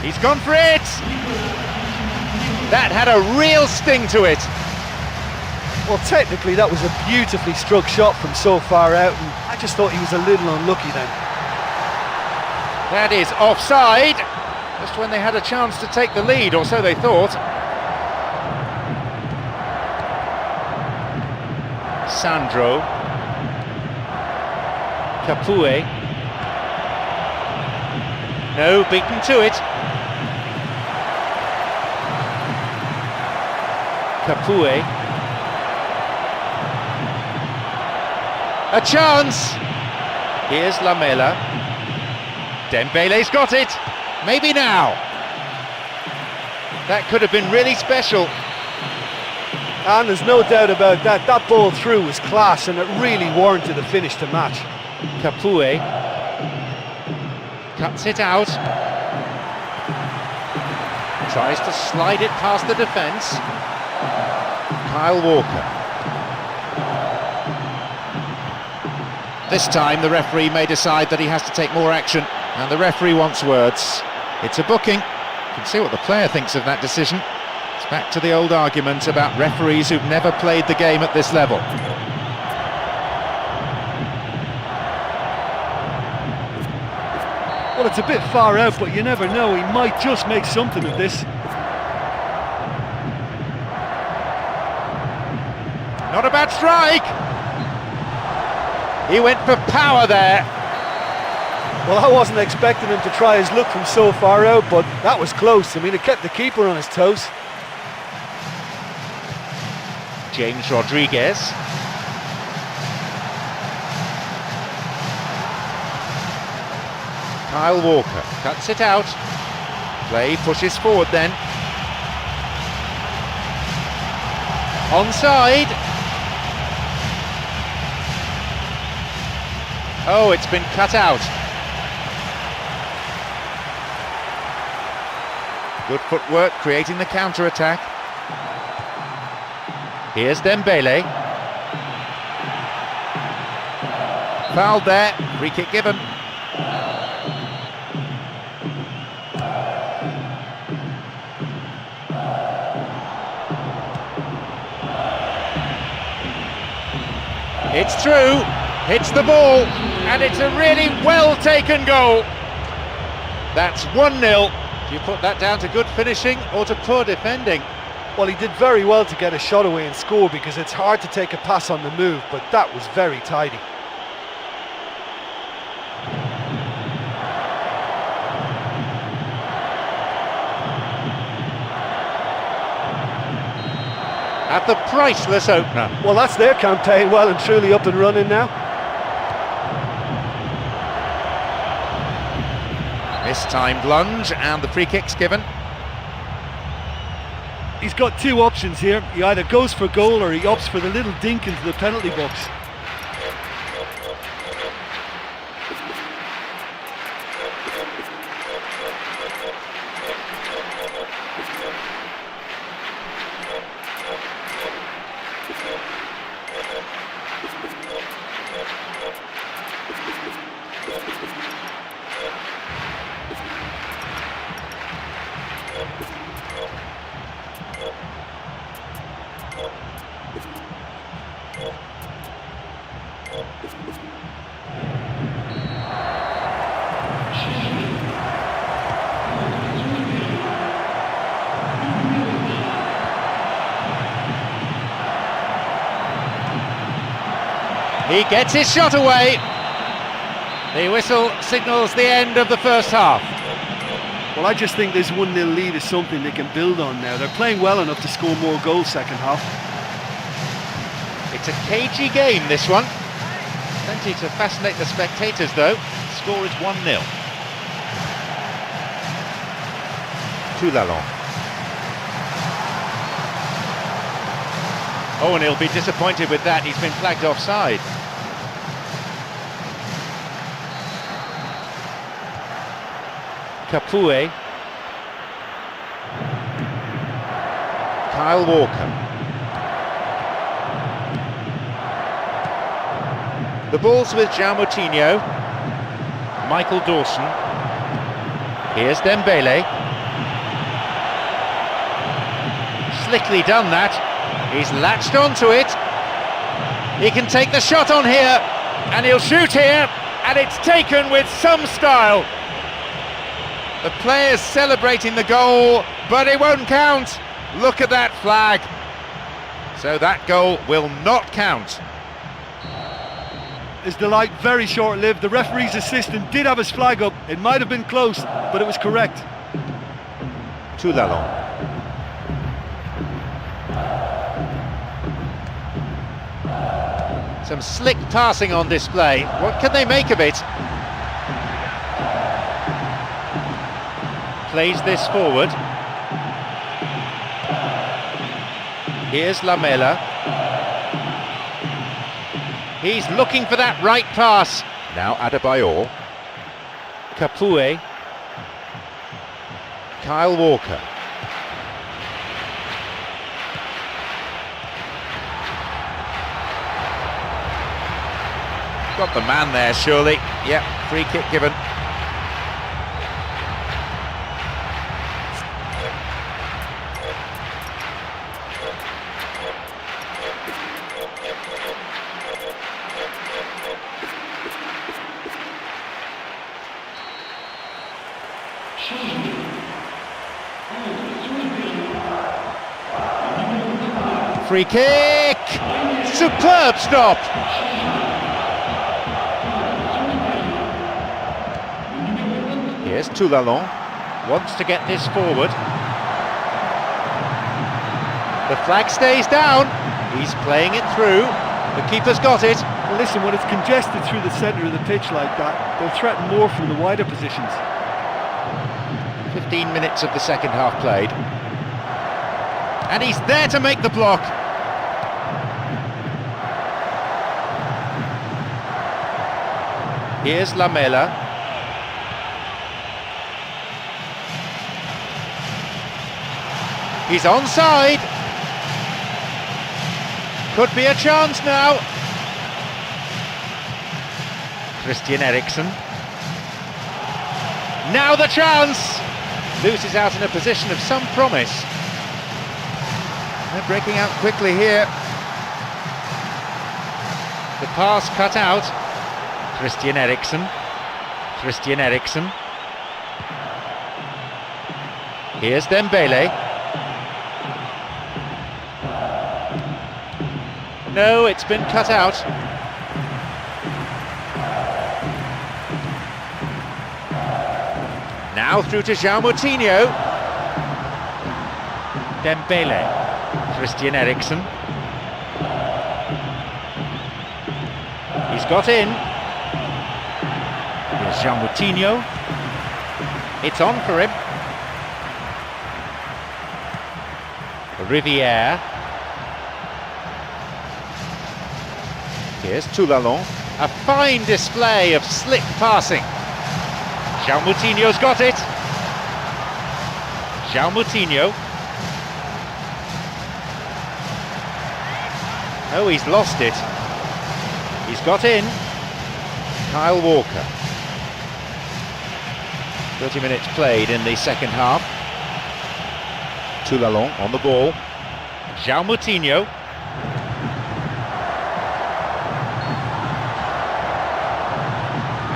He's gone for it! That had a real sting to it. Well, technically that was a beautifully struck shot from so far out, and I just thought he was a little unlucky then. That is offside, just when they had a chance to take the lead, or so they thought. Sandro. Capoue. No, beaten to it. Capoue. A chance! Here's Lamela. Dembele's got it. Maybe now. That could have been really special. And there's no doubt about that. That ball through was class and it really warranted a finish to match. Capoue cuts it out. Tries to slide it past the defence. Kyle Walker. This time the referee may decide that he has to take more action, and the referee wants words. It's a booking. You can see what the player thinks of that decision. It's back to the old argument about referees who've never played the game at this level. Well, it's a bit far out, but you never know. He might just make something of this. Not a bad strike! He went for power there. Well, I wasn't expecting him to try his luck from so far out, but that was close. I mean, it kept the keeper on his toes. James Rodriguez. Kyle Walker cuts it out. Play pushes forward then. Onside. Oh, it's been cut out. Good footwork creating the counter-attack. Here's Dembele. Fouled there, free kick given. It's through, hits the ball, and it's a really well-taken goal. That's 1-0. Do you put that down to good finishing or to poor defending? Well, he did very well to get a shot away and score, because it's hard to take a pass on the move, but that was very tidy. At the priceless opener. Well, that's their campaign well and truly up and running now. Mistimed lunge and the free kick's given. He's got two options here. He either goes for goal or he opts for the little dink into the penalty box. He gets his shot away. The whistle signals the end of the first half. Well, I just think this 1-0 lead is something they can build on now. They're playing well enough to score more goals second half. It's a cagey game, this one. Plenty to fascinate the spectators, though. The score is 1-0. To Lalonde. Oh, and he'll be disappointed with that. He's been flagged offside. Capoue. Kyle Walker. The ball's with João Moutinho. Michael Dawson. Here's Dembele. Slickly done that. He's latched onto it. He can take the shot on here, and he'll shoot here, and it's taken with some style. The players celebrating the goal, but it won't count. Look at that flag. So that goal will not count. is the light very short-lived. The referee's assistant did have his flag up. It might have been close, but it was correct. Toulalon. Some slick passing on display. What can they make of it? Plays this forward. Here's Lamela. He's looking for that right pass. Now Adebayor. Capoue. Kyle Walker. Got the man there, surely. Yep, free kick given. Free kick! Superb stop! Here's Toulalon, wants to get this forward. The flag stays down, he's playing it through, the keeper's got it. Well, listen, when it's congested through the centre of the pitch like that, they'll threaten more from the wider positions. 15 minutes of the second half played. And he's there to make the block. Here's Lamela. He's onside. Could be a chance now. Christian Eriksen. Now the chance. Loses out in a position of some promise. They're breaking out quickly here. The pass cut out. Christian Eriksen. Christian Eriksen. Here's Dembele. No, it's been cut out. Now through to João Moutinho. Dembele. Christian Eriksen. He's got in. Here's João Moutinho. It's on for him. Rivière. Here's Toulalon. A fine display of slick passing. João Moutinho's got it. João Moutinho. Oh, he's lost it. He's got in. Kyle Walker. 30 minutes played in the second half. Toulalon on the ball. João Moutinho.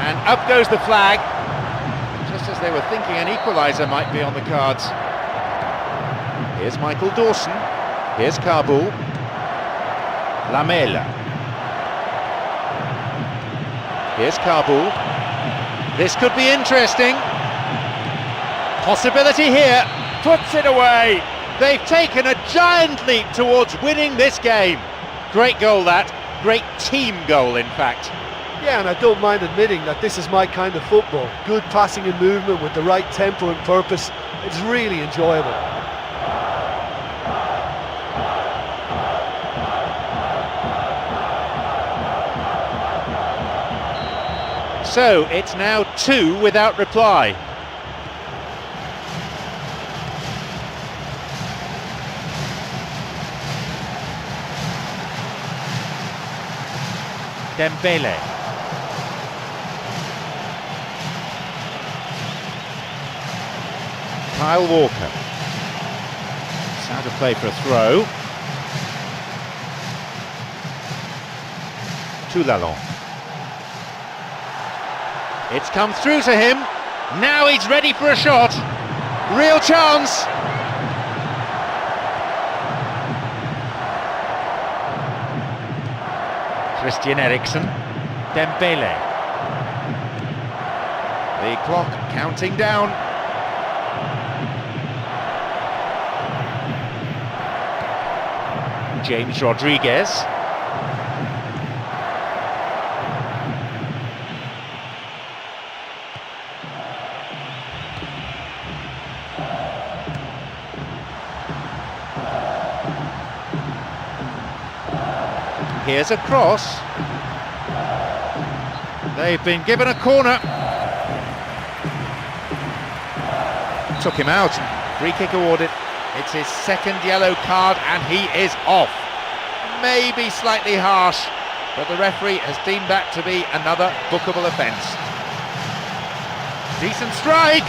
And up goes the flag. Just as they were thinking an equaliser might be on the cards. Here's Michael Dawson. Here's Kabul. Lamela. Here's Kabul. This could be interesting. Possibility here. Puts it away. They've taken a giant leap towards winning this game. Great goal that. Great team goal, in fact. Yeah, and I don't mind admitting that this is my kind of football. Good passing and movement with the right tempo and purpose. It's really enjoyable. So it's now 2 without reply. Dembele. Kyle Walker. It's out of play for a throw. Toulalon. It's come through to him. Now he's ready for a shot. Real chance. Christian Eriksen. Dembele. The clock counting down. James Rodriguez. Here's a cross. They've been given a corner. Took him out. Free kick awarded. It's his second yellow card and he is off. Maybe slightly harsh, but the referee has deemed that to be another bookable offence. Decent strike.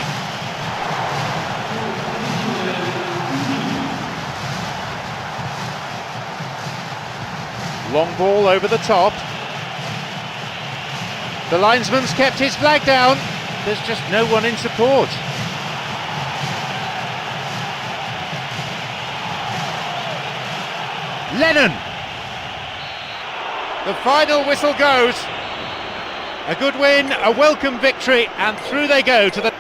Long ball over the top. The linesman's kept his flag down. There's just no one in support. Lennon. The final whistle goes. A good win, a welcome victory, and through they go to the...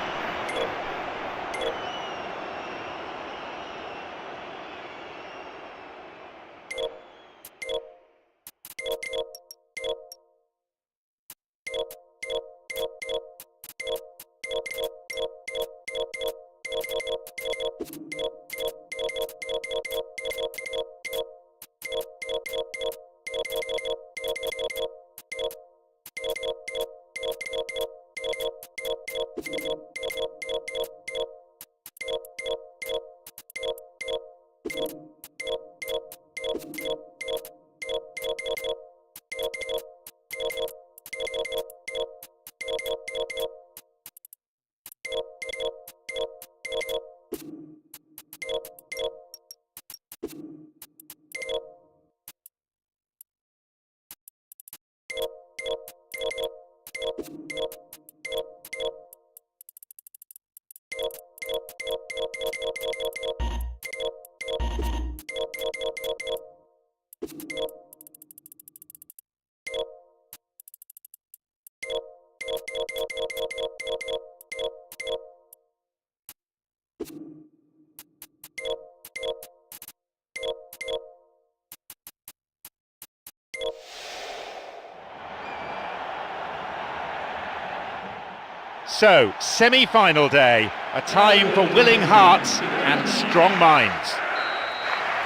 So, semi-final day, a time for willing hearts and strong minds.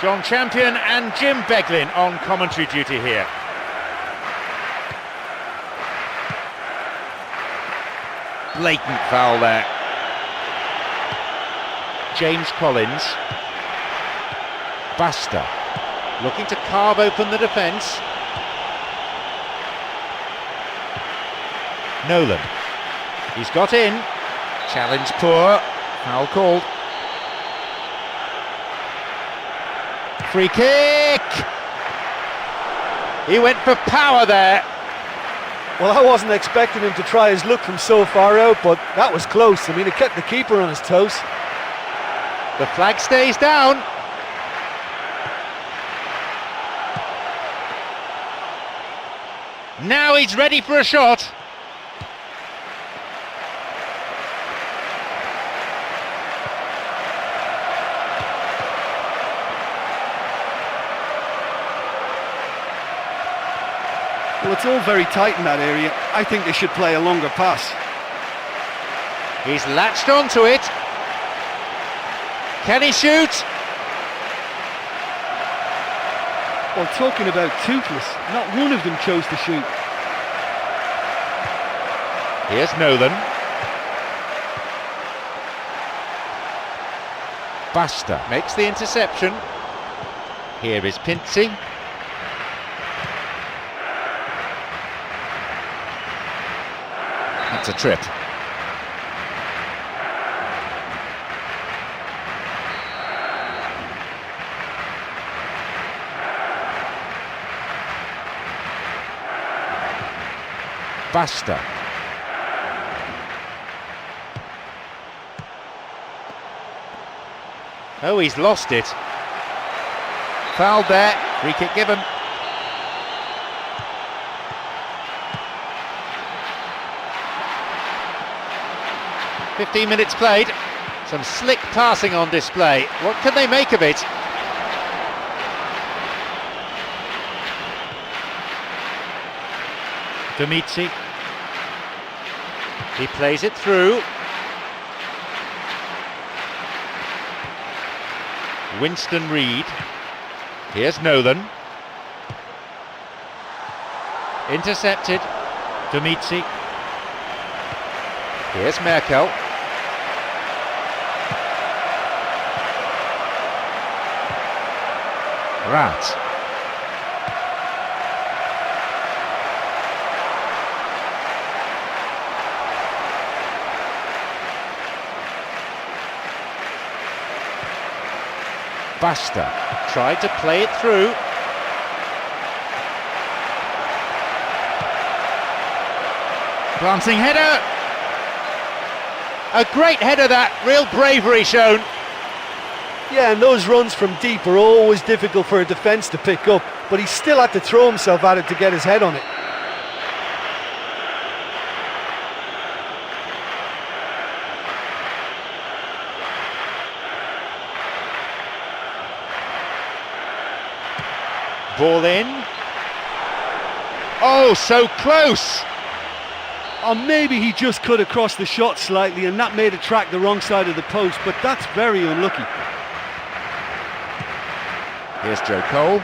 John Champion and Jim Beglin on commentary duty here. Blatant foul there. James Collins. Basta looking to carve open the defence. Nolan. He's got in. Challenge poor. Foul called. Free kick! He went for power there. Well, I wasn't expecting him to try his luck from so far out, but that was close. I mean, it kept the keeper on his toes. The flag stays down. Now he's ready for a shot. Well, it's all very tight in that area. I think they should play a longer pass. He's latched onto it. Can he shoot? Well, talking about toothless, not one of them chose to shoot. Here's Nolan. Basta makes the interception. Here is Pincy. That's a trip. Basta. Oh, he's lost it. Fouled there. Free kick given. 15 minutes played. Some slick passing on display. What can they make of it? Domici. He plays it through. Winston Reid. Here's Nolan. Intercepted. Domici. Here's Merkel. Rat. Basta tried to play it through. Glancing header. A great header that, real bravery shown. Yeah, and those runs from deep are always difficult for a defence to pick up, but he still had to throw himself at it to get his head on it. Ball in. Oh, so close! Or maybe he just cut across the shot slightly and that made it track the wrong side of the post, but that's very unlucky. Here's Joe Cole.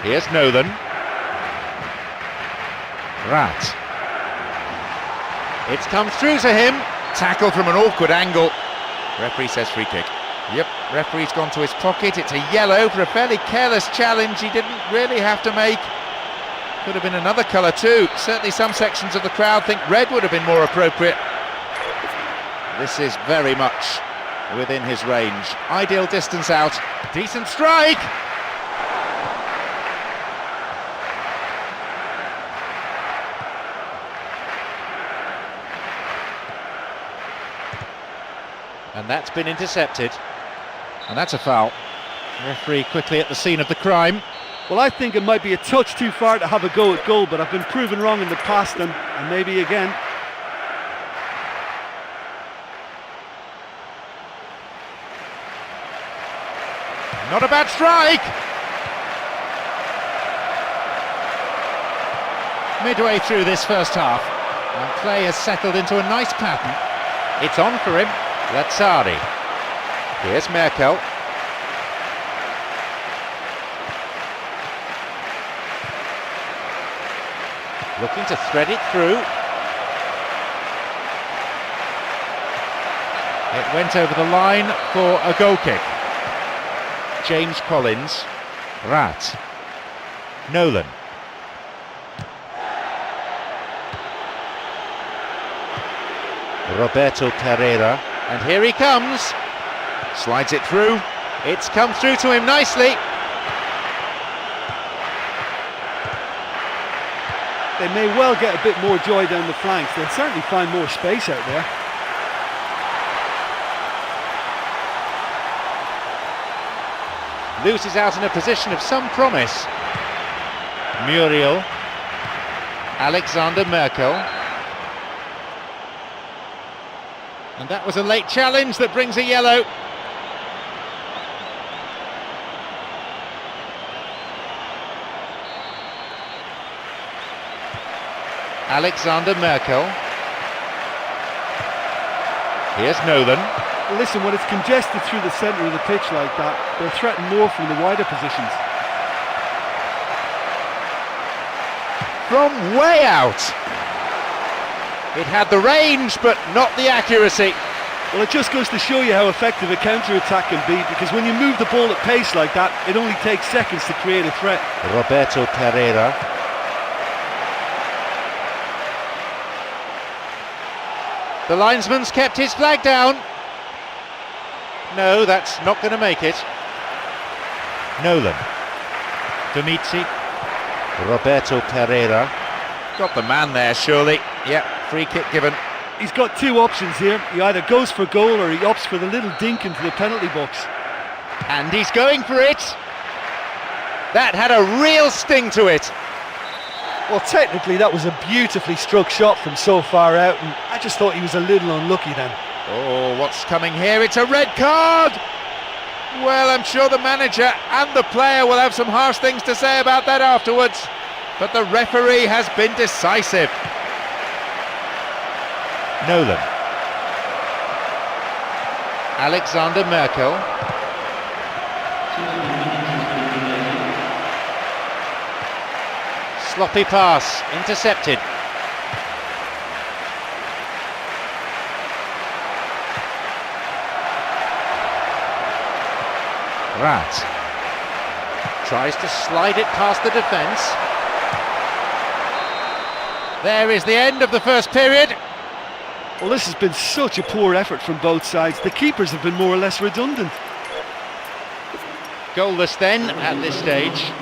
Here's Nolan. Rat. It's come through to him. Tackled from an awkward angle. Referee says free kick. Yep, referee's gone to his pocket. It's a yellow for a fairly careless challenge he didn't really have to make. Could have been another colour too. Certainly some sections of the crowd think red would have been more appropriate. This is very much within his range. Ideal distance out. Decent strike! And that's been intercepted. And that's a foul. Referee quickly at the scene of the crime. Well, I think it might be a touch too far to have a go at goal, but I've been proven wrong in the past and maybe again. Not a bad strike! Midway through this first half, and play has settled into a nice pattern. It's on for him. Lazzari. Here's Merkel. Looking to thread it through. It went over the line for a goal kick. James Collins. Rat. Nolan. Roberto Pereira. And here he comes. Slides it through. It's come through to him nicely. They may well get a bit more joy down the flanks. They'll certainly find more space out there. Loses out in a position of some promise. Muriel. Alexander Merkel. And that was a late challenge that brings a yellow. Alexander Merkel. Here's Nolan. Well, listen, when it's congested through the centre of the pitch like that, they'll threaten more from the wider positions. From way out. It had the range, but not the accuracy. Well, it just goes to show you how effective a counter-attack can be, because when you move the ball at pace like that, it only takes seconds to create a threat. Roberto Pereira. The linesman's kept his flag down. No, that's not going to make it. Nolan. Domici. Roberto Pereira. Got the man there, surely. Yep, free kick given. He's got two options here. He either goes for goal or he opts for the little dink into the penalty box. And he's going for it. That had a real sting to it. Well, technically that was a beautifully struck shot from so far out, and I just thought he was a little unlucky then. Oh, what's coming here? It's a red card! Well, I'm sure the manager and the player will have some harsh things to say about that afterwards, but the referee has been decisive. Nolan. Alexander Merkel. Sloppy pass, intercepted. Rat tries to slide it past the defence. There is the end of the first period. Well, this has been such a poor effort from both sides. The keepers have been more or less redundant. Goalless then at this stage.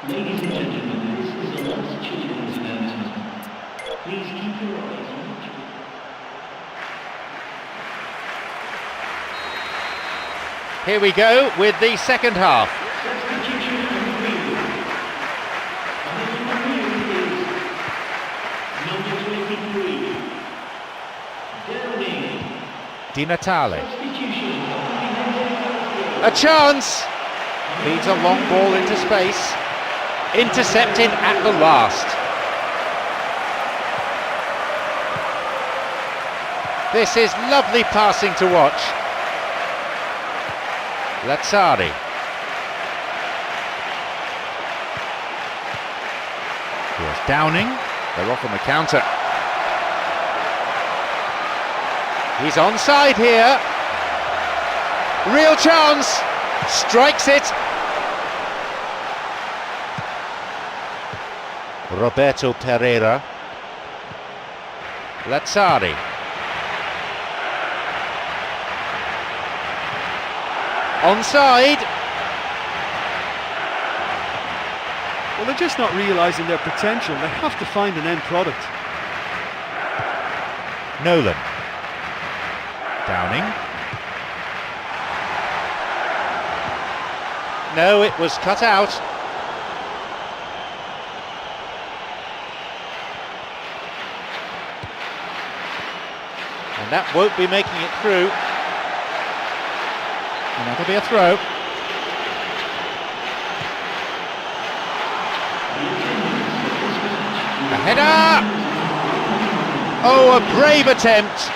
Ladies and gentlemen, this is the last children's announcement. Please keep your eyes on the children. Here we go with the second half. Substitution number 3. Number 23. Downing. Di Natale. Substitution. A chance! Feeds a long ball into space. Intercepted at the last. This is lovely passing to watch. Lazzari. Here's Downing. They're off on the counter. He's onside here. Real chance. Strikes it. Roberto Pereira. Lazzari. Onside. Well, they're just not realising their potential. They have to find an end product. Nolan. Downing. No, it was cut out. And that won't be making it through. And that'll be a throw. A header! Oh, a brave attempt.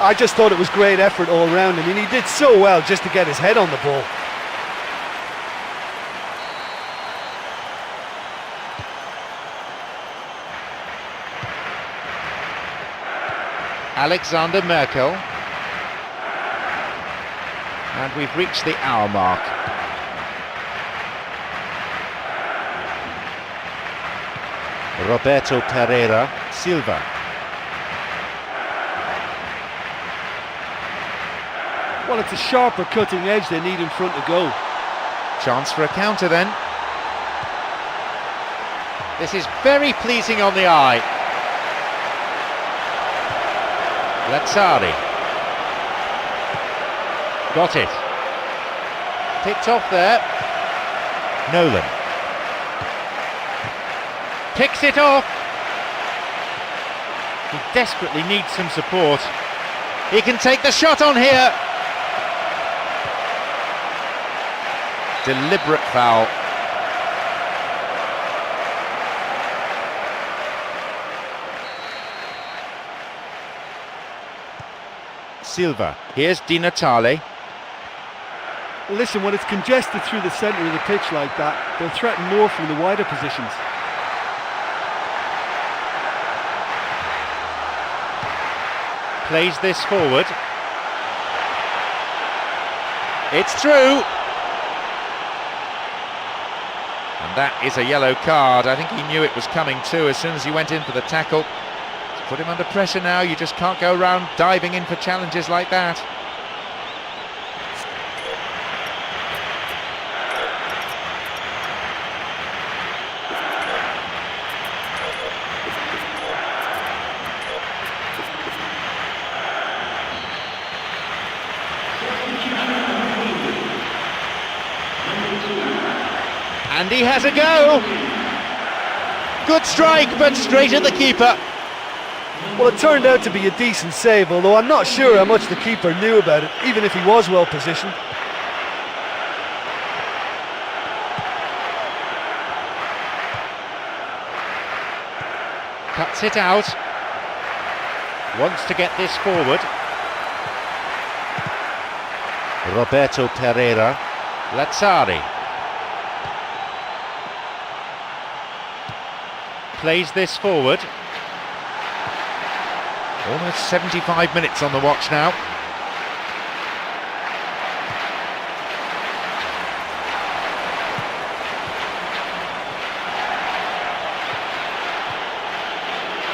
I just thought it was great effort all round. I mean, he did so well just to get his head on the ball. Alexander Merkel. And we've reached the hour mark. Roberto Pereira Silva. Well, it's a sharper cutting edge they need in front of goal. Chance for a counter then. This is very pleasing on the eye. Lazzari. Got it. Picked off there. Nolan. Kicks it off. He desperately needs some support. He can take the shot on here. Deliberate foul. Silva. Here's Di Natale. Well, listen, when it's congested through the centre of the pitch like that, they'll threaten more from the wider positions. Plays this forward. It's through. And that is a yellow card. I think he knew it was coming too as soon as he went in for the tackle. Put him under pressure now. You just can't go around diving in for challenges like that. And he has a go. Good strike, but straight at the keeper. Well, it turned out to be a decent save, although I'm not sure how much the keeper knew about it, even if he was well positioned. Cuts it out. Wants to get this forward. Roberto Pereira. Lazzari. Plays this forward. Almost 75 minutes on the watch now.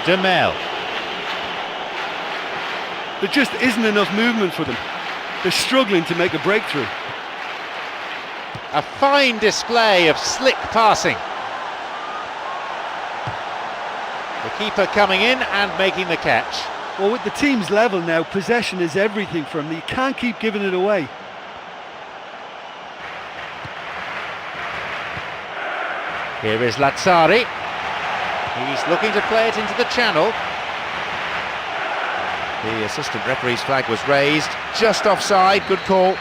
Demel. There just isn't enough movement for them. They're struggling to make a breakthrough. A fine display of slick passing. The keeper coming in and making the catch. Well, with the team's level now, possession is everything for them. You can't keep giving it away. Here is Lazzari. He's looking to play it into the channel. The assistant referee's flag was raised, just offside, good call.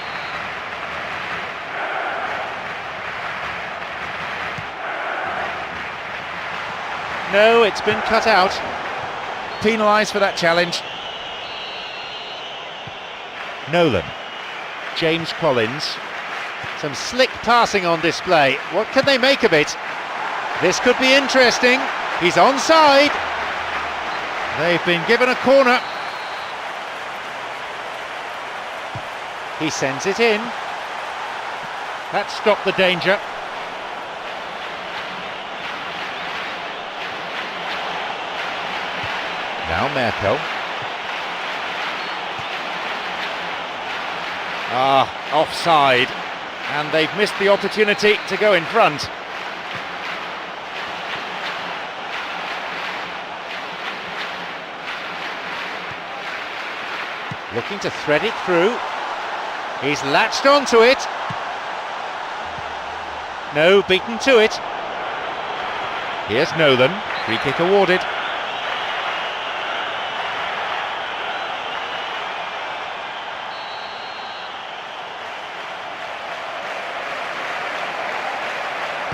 No, it's been cut out. Penalised for that challenge. Nolan. James Collins. Some slick passing on display. What can they make of it? This could be interesting. He's onside. They've been given a corner. He sends it in. That stopped the danger. Now Merkel. Offside. And they've missed the opportunity to go in front. Looking to thread it through. He's latched onto it. No, beaten to it. Here's Nolan. Free kick awarded.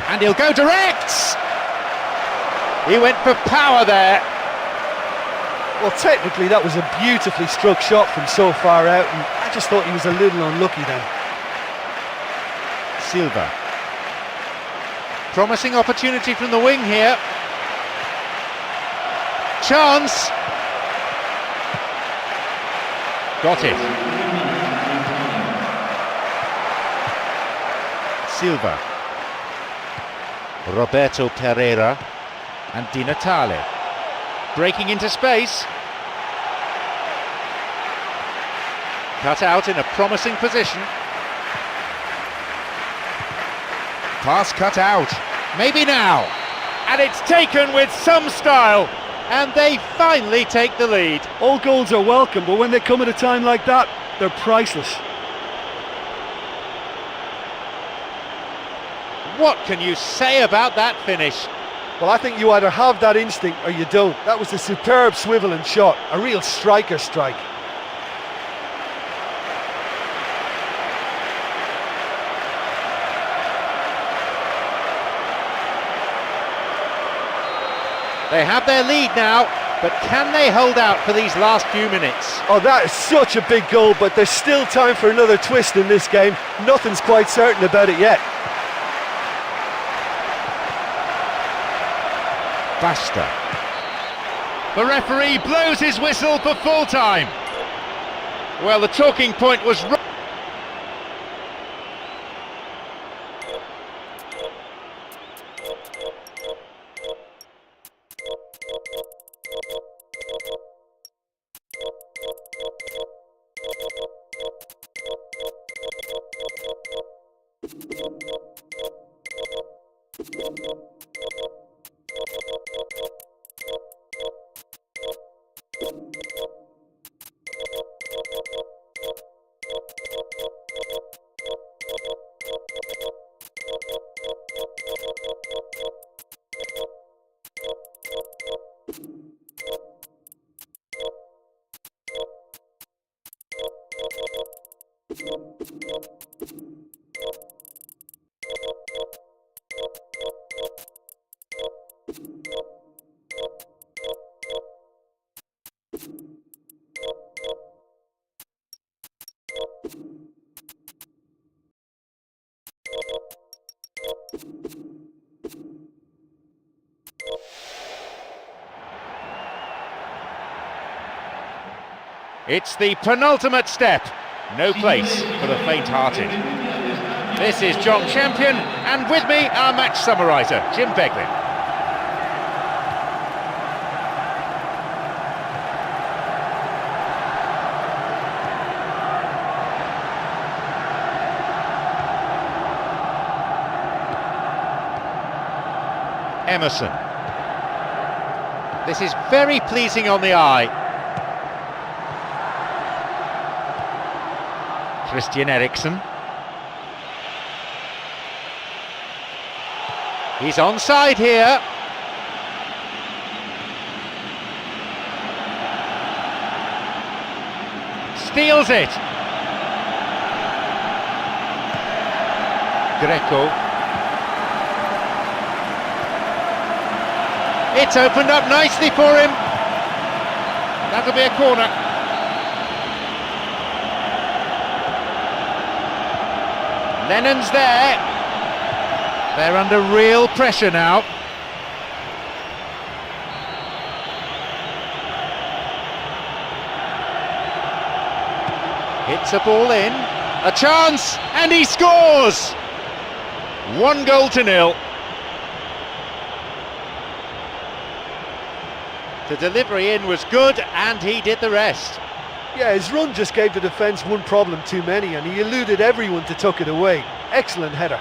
And he'll go direct! He went for power there. Well, technically that was a beautifully struck shot from so far out, and I just thought he was a little unlucky then. Silva. Promising opportunity from the wing here. Chance! Got it. Silva. Roberto Pereira and Di Natale. Breaking into space. Cut out in a promising position. Pass cut out. Maybe now. And it's taken with some style. And they finally take the lead. All goals are welcome, but when they come at a time like that, they're priceless. What can you say about that finish? Well, I think you either have that instinct or you don't. That was a superb swivel and shot, a real striker strike. They have their lead now. But can they hold out for these last few minutes? Oh, that is such a big goal, but there's still time for another twist in this game. Nothing's quite certain about it yet. Basta. The referee blows his whistle for full time. Well, the talking point was... It's the penultimate step. No place for the faint-hearted. This is John Champion, and with me, our match summariser, Jim Beglin. Emerson. This is very pleasing on the eye. Christian Eriksen. He's onside here. Steals it. Greco. It's opened up nicely for him. That'll be a corner. Lennon's there. They're under real pressure now. Hits a ball in. A chance, and he scores! 1-0. The delivery in was good, and he did the rest. Yeah, his run just gave the defence one problem too many, and he eluded everyone to tuck it away. Excellent header.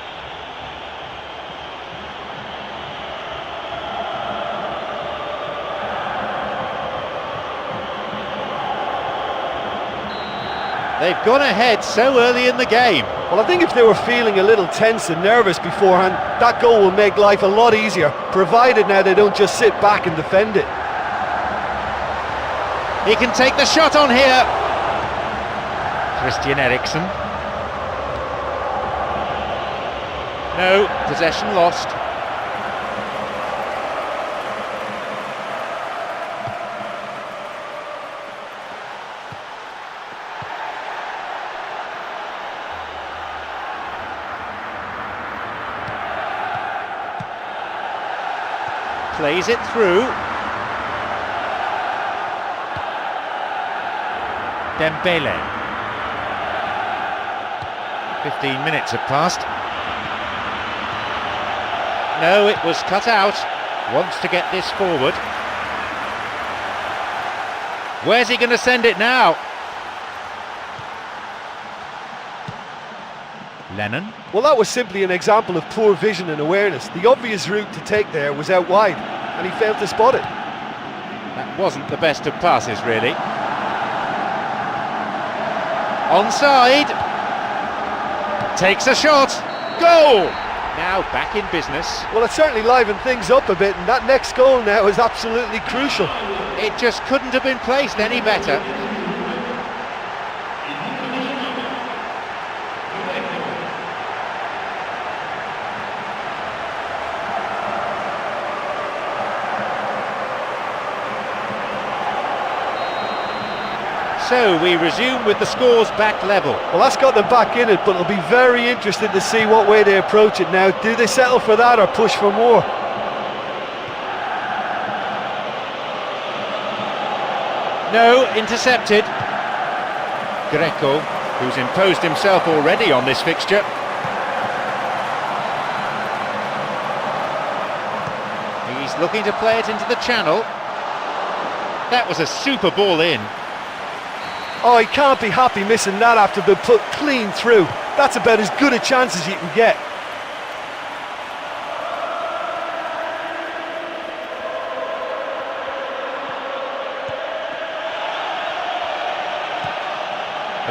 They've gone ahead so early in the game. Well, I think if they were feeling a little tense and nervous beforehand, that goal will make life a lot easier, provided now they don't just sit back and defend it. He can take the shot on here. Christian Eriksen. No, possession lost. Plays it through. Dembele. 15 minutes have passed. No, it was cut out. Wants to get this forward. Where's he going to send it now? Lennon. Well, that was simply an example of poor vision and awareness. The obvious route to take there was out wide, and he failed to spot it. That wasn't the best of passes, really. Onside. Takes a shot. Goal! Now back in business. Well, it certainly livened things up a bit, and that next goal now is absolutely crucial. It just couldn't have been placed any better. So we resume with the scores back level. Well, that's got them back in it, but it'll be very interesting to see what way they approach it now. Do they settle for that or push for more? No, intercepted. Greco, who's imposed himself already on this fixture. He's looking to play it into the channel. That was a super ball in. Oh, he can't be happy missing that after being put clean through. That's about as good a chance as you can get.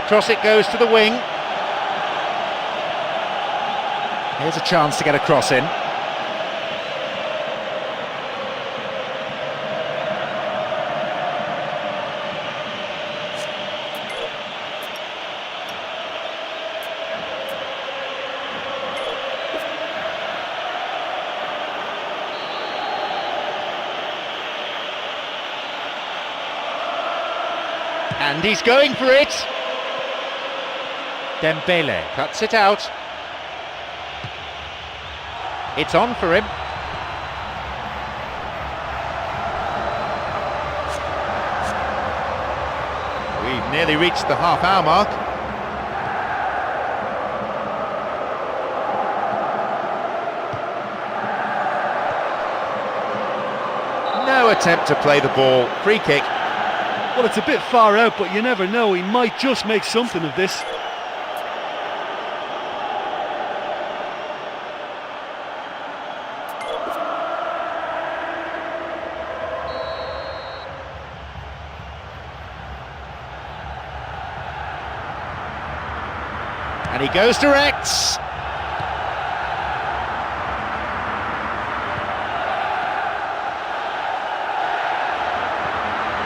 Across it goes to the wing. Here's a chance to get a cross in. And he's going for it. Dembele cuts it out. It's on for him. We've nearly reached the half-hour mark. No attempt to play the ball. Free kick. Well, it's a bit far out, but you never know. He might just make something of this. And he goes direct.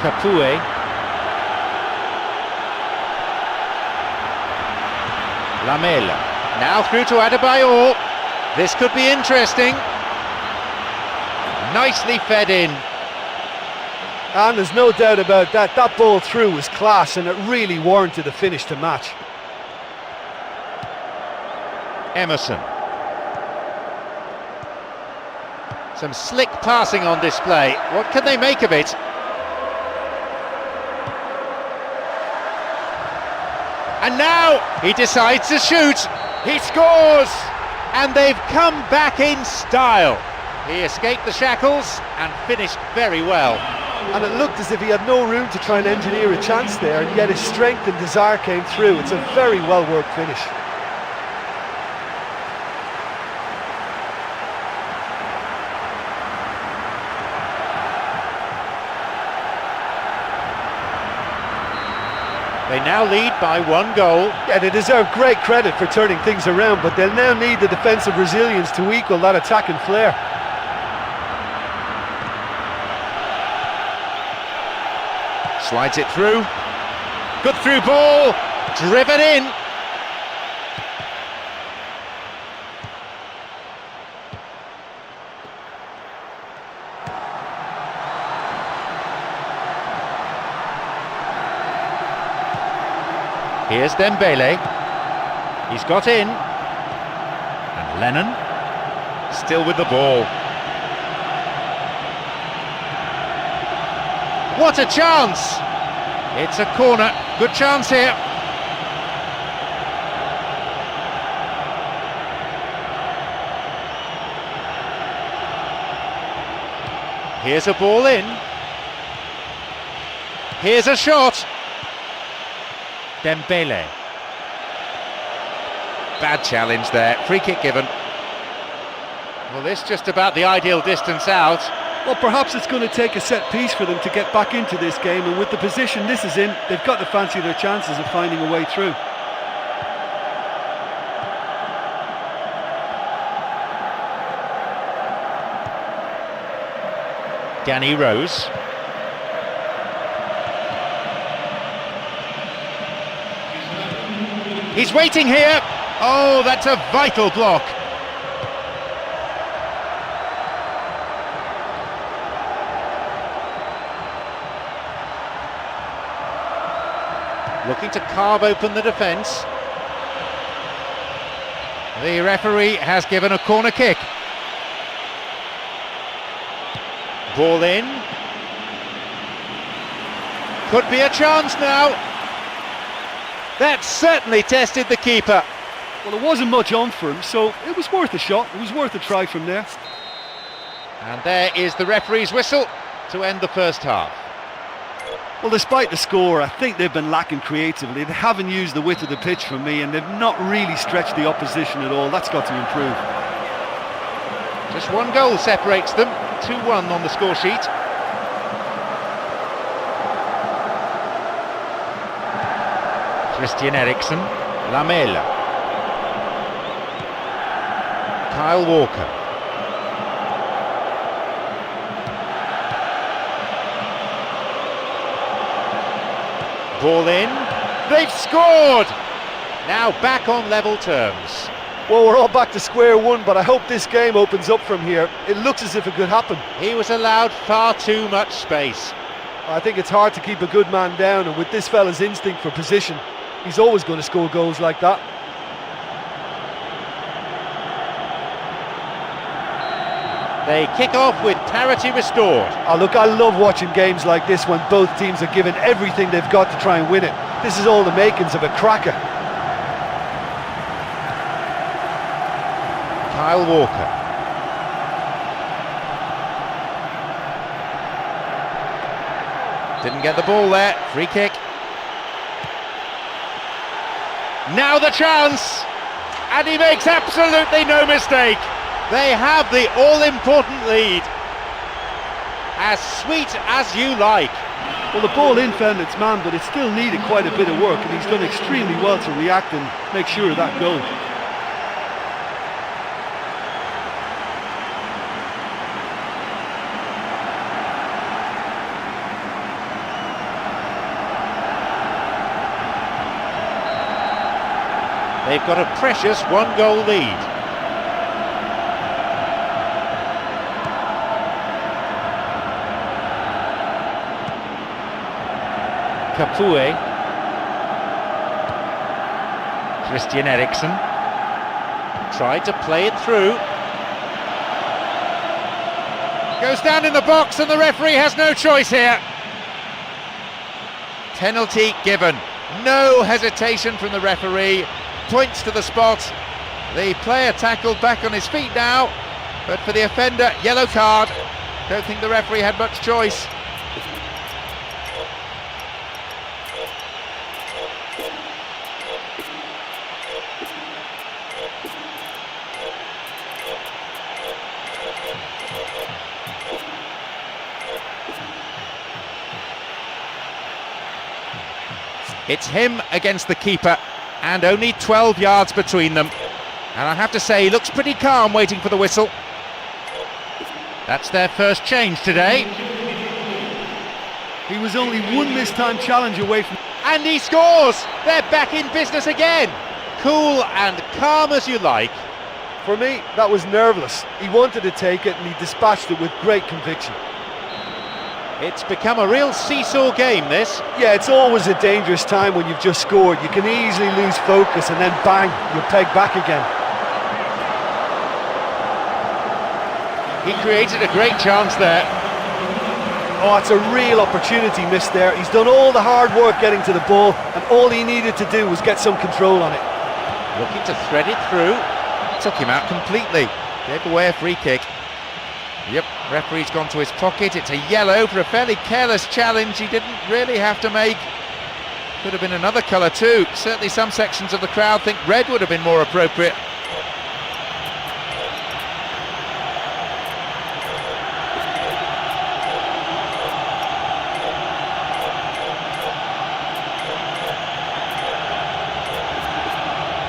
Capoue. Lamela. Now through to Adebayor. This could be interesting. Nicely fed in. And there's no doubt about that. That ball through was class and it really warranted a finish to match. Emerson. Some slick passing on display. What can they make of it? And now he decides to shoot. He scores! And they've come back in style. He escaped the shackles and finished very well. And it looked as if he had no room to try and engineer a chance there, and yet his strength and desire came through. It's a very well worked finish. They now lead by 1 goal. Yeah, they deserve great credit for turning things around, but they'll now need the defensive resilience to equal that attacking flair. Slides it through. Good through ball. Driven in. Here's Dembele. He's got in. And Lennon still with the ball. What a chance! It's a corner. Good chance here. Here's a ball in. Here's a shot. Dembele. Bad challenge there. Free kick given. Well, this just about the ideal distance out. Well, perhaps it's going to take a set piece for them to get back into this game, and with the position this is in, they've got to fancy their chances of finding a way through. Danny Rose. He's waiting here. Oh, that's a vital block. looking to carve open the defence. The referee has given a corner kick. Ball in. Could be a chance now. That certainly tested the keeper. Well, there wasn't much on for him, so it was worth a shot. It was worth a try from there. And there is the referee's whistle to end the first half. Well, despite the score, I think they've been lacking creatively. They haven't used the width of the pitch for me, and they've not really stretched the opposition at all. That's got to improve. Just one goal separates them, 2-1 on the score sheet. Christian Eriksen, Lamela, Kyle Walker. Ball in, they've scored! Now back on level terms. Well, we're all back to square one, but I hope this game opens up from here. It looks as if it could happen. He was allowed far too much space. I think it's hard to keep a good man down, and with this fella's instinct for position, he's always going to score goals like that. They kick off with parity restored. Oh, look, I love watching games like this when both teams are given everything they've got to try and win it. This is all the makings of a cracker. Kyle Walker. Didn't get the ball there, free kick. Now the chance! And he makes absolutely no mistake. They have the all-important lead. As sweet as you like. Well, the ball in found its man, but it still needed quite a bit of work, and he's done extremely well to react and make sure of that goal. They've got a precious one-goal lead. Capoue, Christian Eriksen tried to play it through, goes down in the box and the referee has no choice here. Penalty given, no hesitation from the referee, points to the spot. The player tackled back on his feet now, but for the offender, yellow card. Don't think the referee had much choice. It's him against the keeper, and only 12 yards between them. And I have to say, he looks pretty calm waiting for the whistle. That's their first change today. He was only one missed time challenge away from... And he scores! They're back in business again. Cool and calm as you like. For me, that was nerveless. He wanted to take it and he dispatched it with great conviction. It's become a real seesaw game, this. Yeah, it's always a dangerous time when you've just scored. You can easily lose focus and then bang, you're pegged back again. He created a great chance there. Oh, it's a real opportunity missed there. He's done all the hard work getting to the ball, and all he needed to do was get some control on it. Looking to thread it through. Took him out completely. Gave away a free kick. Yep, referee's gone to his pocket. It's a yellow for a fairly careless challenge he didn't really have to make. Could have been another colour too. Certainly some sections of the crowd think red would have been more appropriate.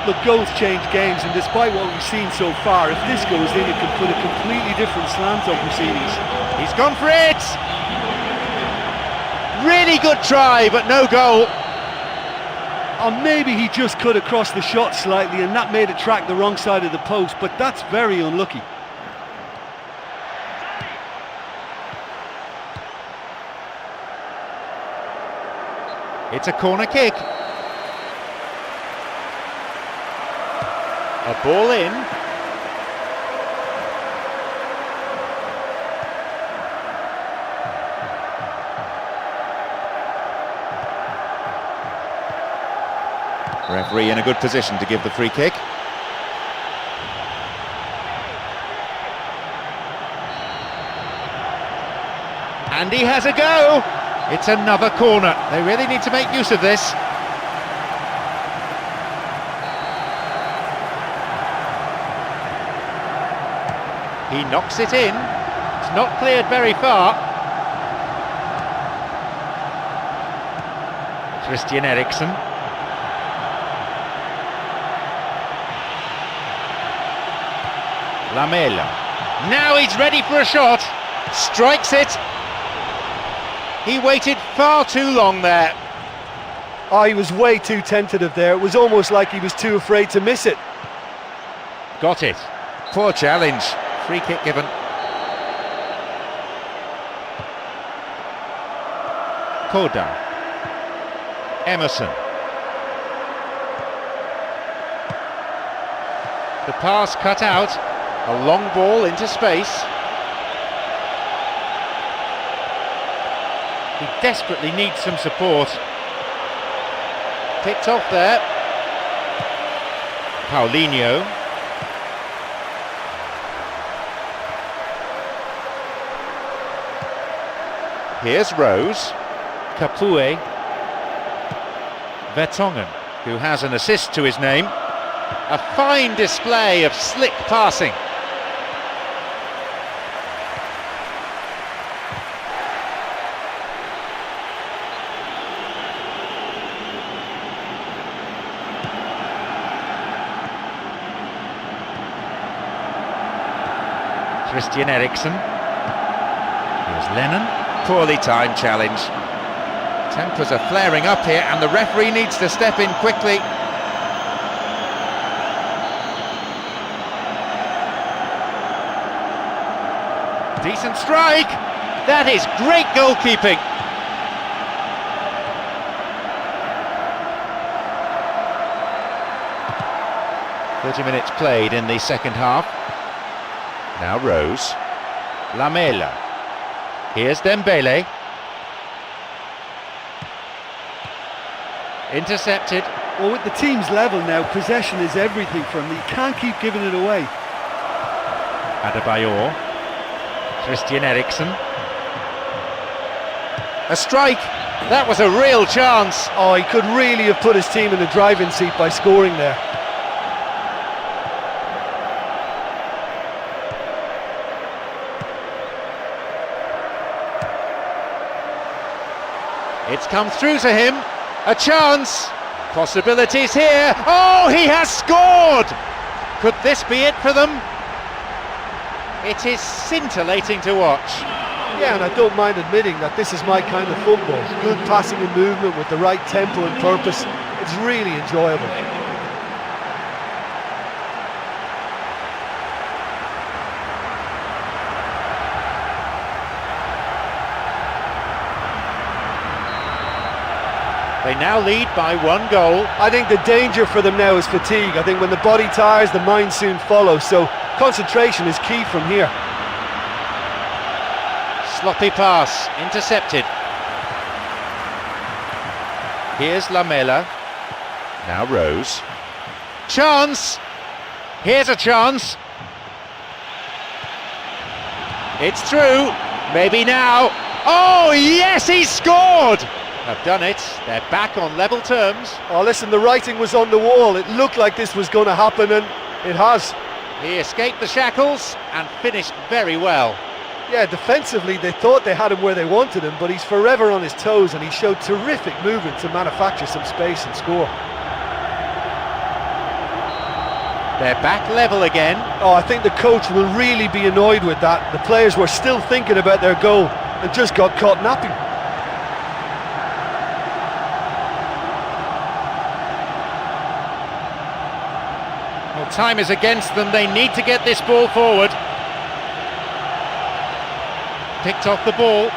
Look, goals change games, and despite what we've seen so far, if this goes in, it could put a completely different slant on proceedings. He's gone for it! Really good try, but no goal. Or maybe he just cut across the shot slightly, and that made it track the wrong side of the post, but that's very unlucky. It's a corner kick. A ball in. Referee in a good position to give the free kick. And he has a go. It's another corner. They really need to make use of this. He knocks it in. It's not cleared very far. Christian Eriksen. Lamela. Now he's ready for a shot. Strikes it. He waited far too long there. Oh, he was way too tentative there. It was almost like he was too afraid to miss it. Got it. Poor challenge. Free kick given. Koda. Emerson. The pass cut out. A long ball into space. He desperately needs some support. Picked off there. Paulinho. Here's Rose. Capoue. Vertonghen, who has an assist to his name. A fine display of slick passing. Christian Eriksen. Here's Lennon. Poorly timed challenge. Tempers are flaring up here and the referee needs to step in quickly. Decent strike. That is great goalkeeping. .30 minutes played in the second half. Now Rose. Lamela. Here's Dembele. Intercepted. Well, with the team's level now, possession is everything for him. He can't keep giving it away. Adebayor. Christian Eriksen. A strike. That was a real chance. Oh, he could really have put his team in the driving seat by scoring there. It's come through to him. A chance. Possibilities here. Oh, he has scored! Could this be it for them? It is scintillating to watch. Yeah, and I don't mind admitting that this is my kind of football. Good passing and movement with the right tempo and purpose. It's really enjoyable. They now lead by 1 goal. I think the danger for them now is fatigue. I think when the body tires, the mind soon follows. So concentration is key from here. Sloppy pass, intercepted. Here's Lamela. Now Rose. Chance! Here's a chance. It's through. Maybe now. Oh, yes, he scored! Have done it. They're back on level terms. Oh, listen, the writing was on the wall. It looked like this was going to happen, and it has. He escaped the shackles and finished very well. Yeah, defensively, they thought they had him where they wanted him, but he's forever on his toes, and he showed terrific movement to manufacture some space and score. They're back level again. Oh, I think the coach will really be annoyed with that. The players were still thinking about their goal and just got caught napping. Well, time is against them. They need to get this ball forward. Picked off the ball.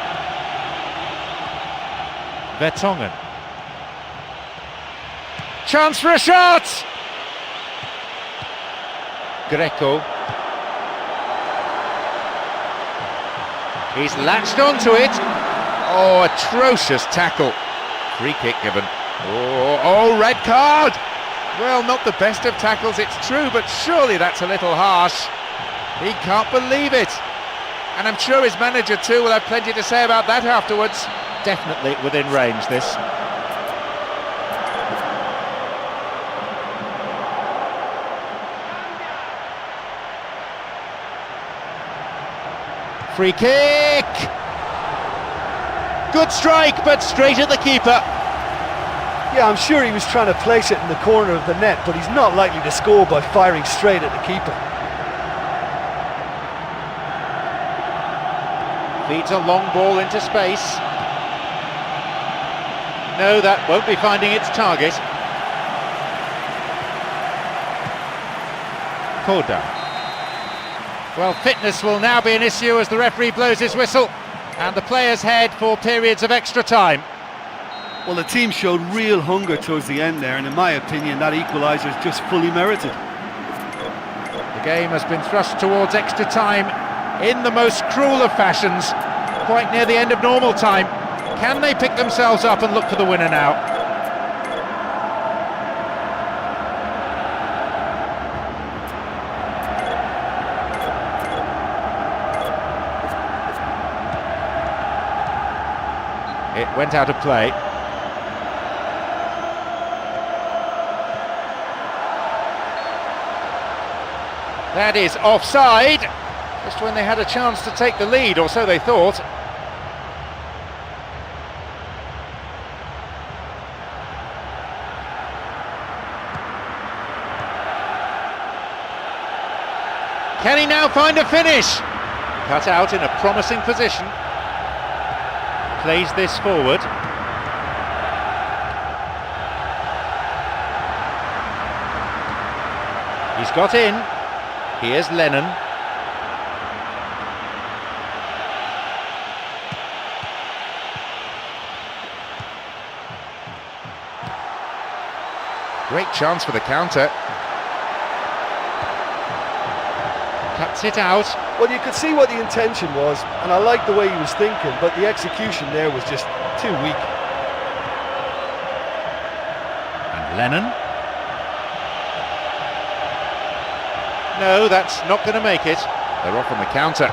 Vertonghen. Chance for a shot! Greco. He's latched onto it. Oh, atrocious tackle. Free kick given. Oh, red card! Well, not the best of tackles, it's true, but surely that's a little harsh. He can't believe it. And I'm sure his manager too will have plenty to say about that afterwards. Definitely within range, this. Free kick! Good strike, but straight at the keeper. Yeah, I'm sure he was trying to place it in the corner of the net, but he's not likely to score by firing straight at the keeper. Feeds a long ball into space. No, that won't be finding its target. Koda. Well, fitness will now be an issue as the referee blows his whistle and the players head for periods of extra time. Well, the team showed real hunger towards the end there, and in my opinion that equaliser is just fully merited. The game has been thrust towards extra time in the most cruel of fashions, quite near the end of normal time. Can they pick themselves up and look for the winner now? It went out of play. That is offside, just when they had a chance to take the lead, or so they thought. Can he now find a finish? Cut out in a promising position. Plays this forward. He's got in. Here's Lennon. Great chance for the counter. Cuts it out. Well, you could see what the intention was, and I liked the way he was thinking, but the execution there was just too weak. And Lennon. No, that's not going to make it. They're off on the counter.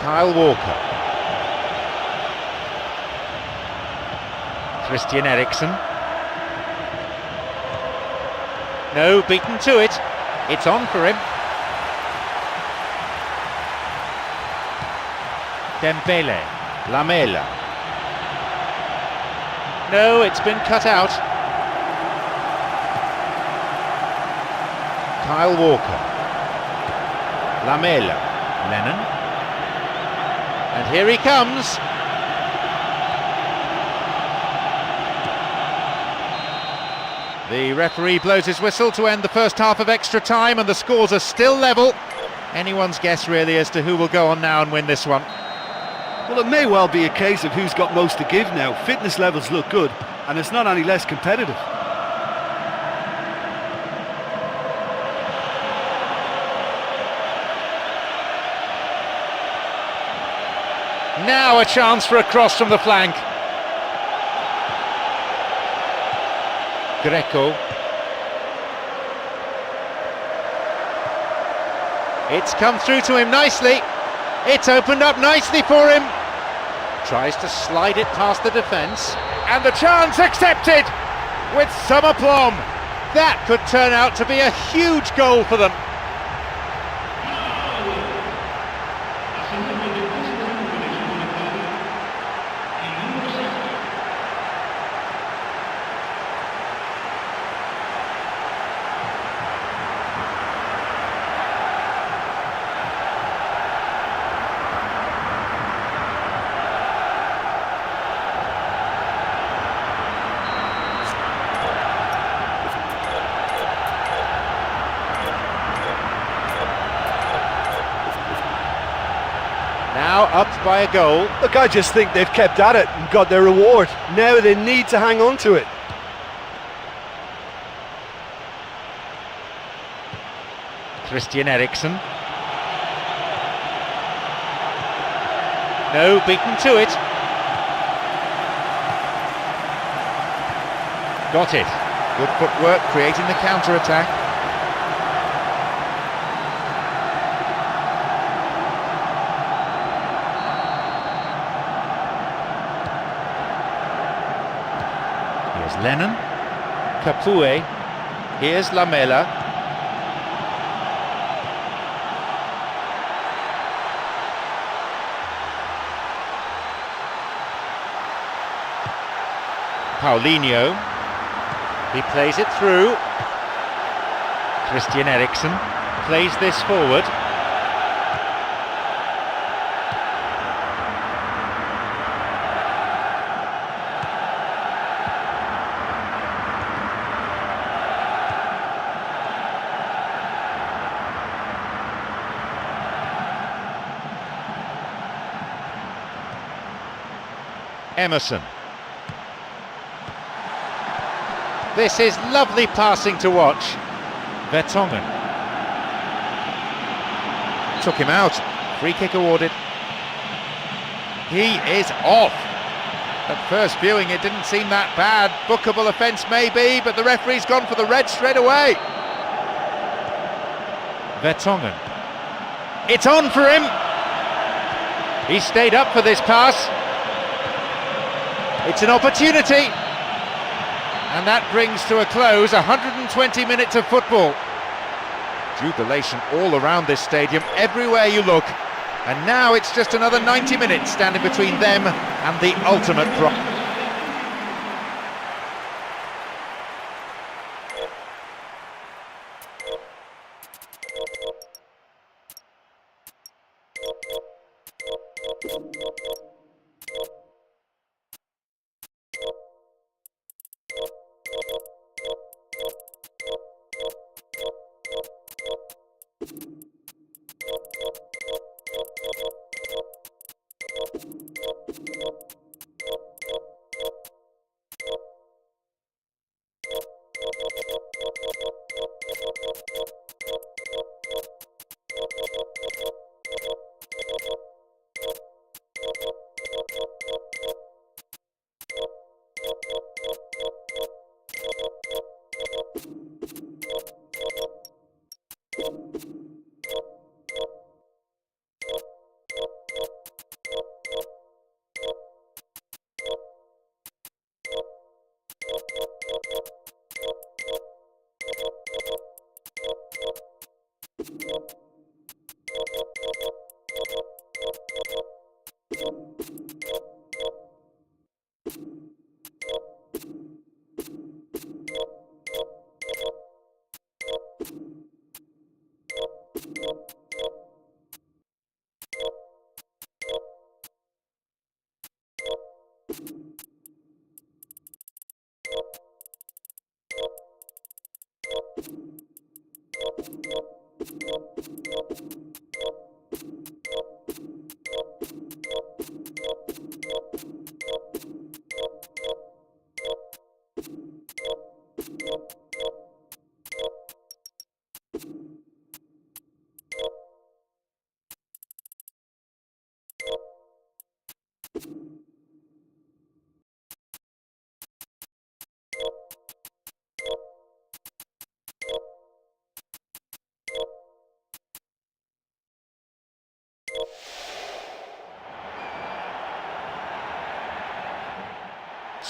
Kyle Walker. Christian Eriksen. No, beaten to it. It's on for him. Dembele. Lamela. No, it's been cut out. Kyle Walker. Lamela. Lennon. And here he comes. The referee blows his whistle to end the first half of extra time, and the scores are still level. Anyone's guess really as to who will go on now and win this one. Well, it may well be a case of who's got most to give now. Fitness levels look good, and it's not any less competitive. Now a chance for a cross from the flank. Greco. It's come through to him nicely. It's opened up nicely for him. Tries to slide it past the defence. And the chance accepted with some aplomb. That could turn out to be a huge goal for them. up by a goal. Look, I just think they've kept at it and got their reward. Now they need to hang on to it. Christian Eriksen. No, beaten to it. Got it. Good footwork, creating the counter-attack. Here's Lennon. Capoue. Here's Lamela. Paulinho. He plays it through. Christian Eriksen plays this forward. Emerson. This is lovely passing to watch. Vertonghen. Took him out. Free kick awarded. He is off. At first viewing it didn't seem that bad. Bookable offence maybe, but the referee's gone for the red straight away. Vertonghen. It's on for him. He stayed up for this pass. It's an opportunity. And that brings to a close 120 minutes of football. Jubilation all around this stadium, everywhere you look. And now it's just another 90 minutes standing between them and the ultimate prize.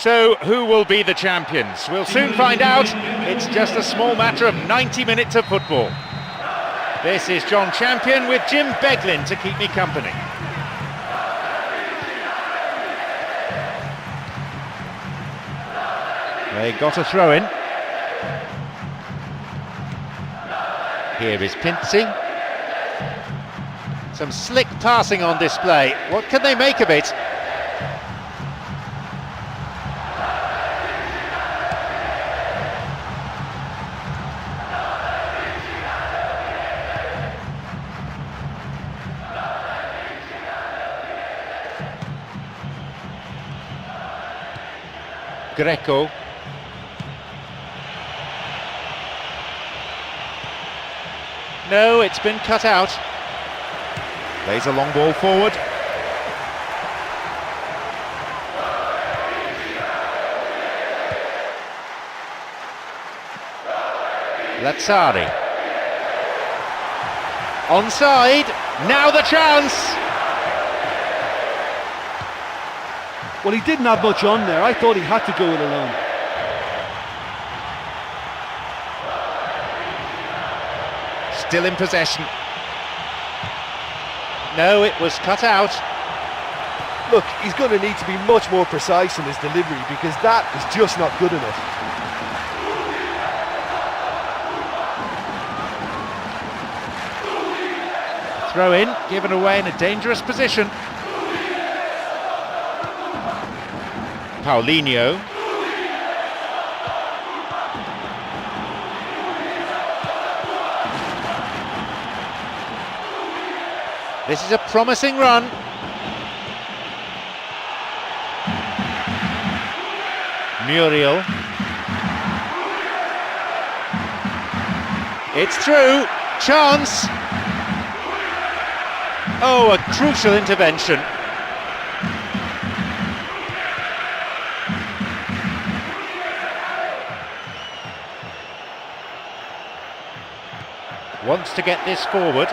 So, who will be the champions? We'll soon find out. It's just a small matter of 90 minutes of football. This is John Champion with Jim Beglin to keep me company. They got a throw in. Here is Pincy. Some slick passing on display. What can they make of it? Greco. No, it's been cut out. Plays a long ball forward. Lazzari. Onside. Now the chance. Well, he didn't have much on there. I thought he had to go it alone. Still in possession. No, it was cut out. Look, he's going to need to be much more precise in his delivery because that is just not good enough. Throw in, given away in a dangerous position. Paulinho. This is a promising run. Muriel. It's through. Chance. Oh, a crucial intervention. Wants to get this forward.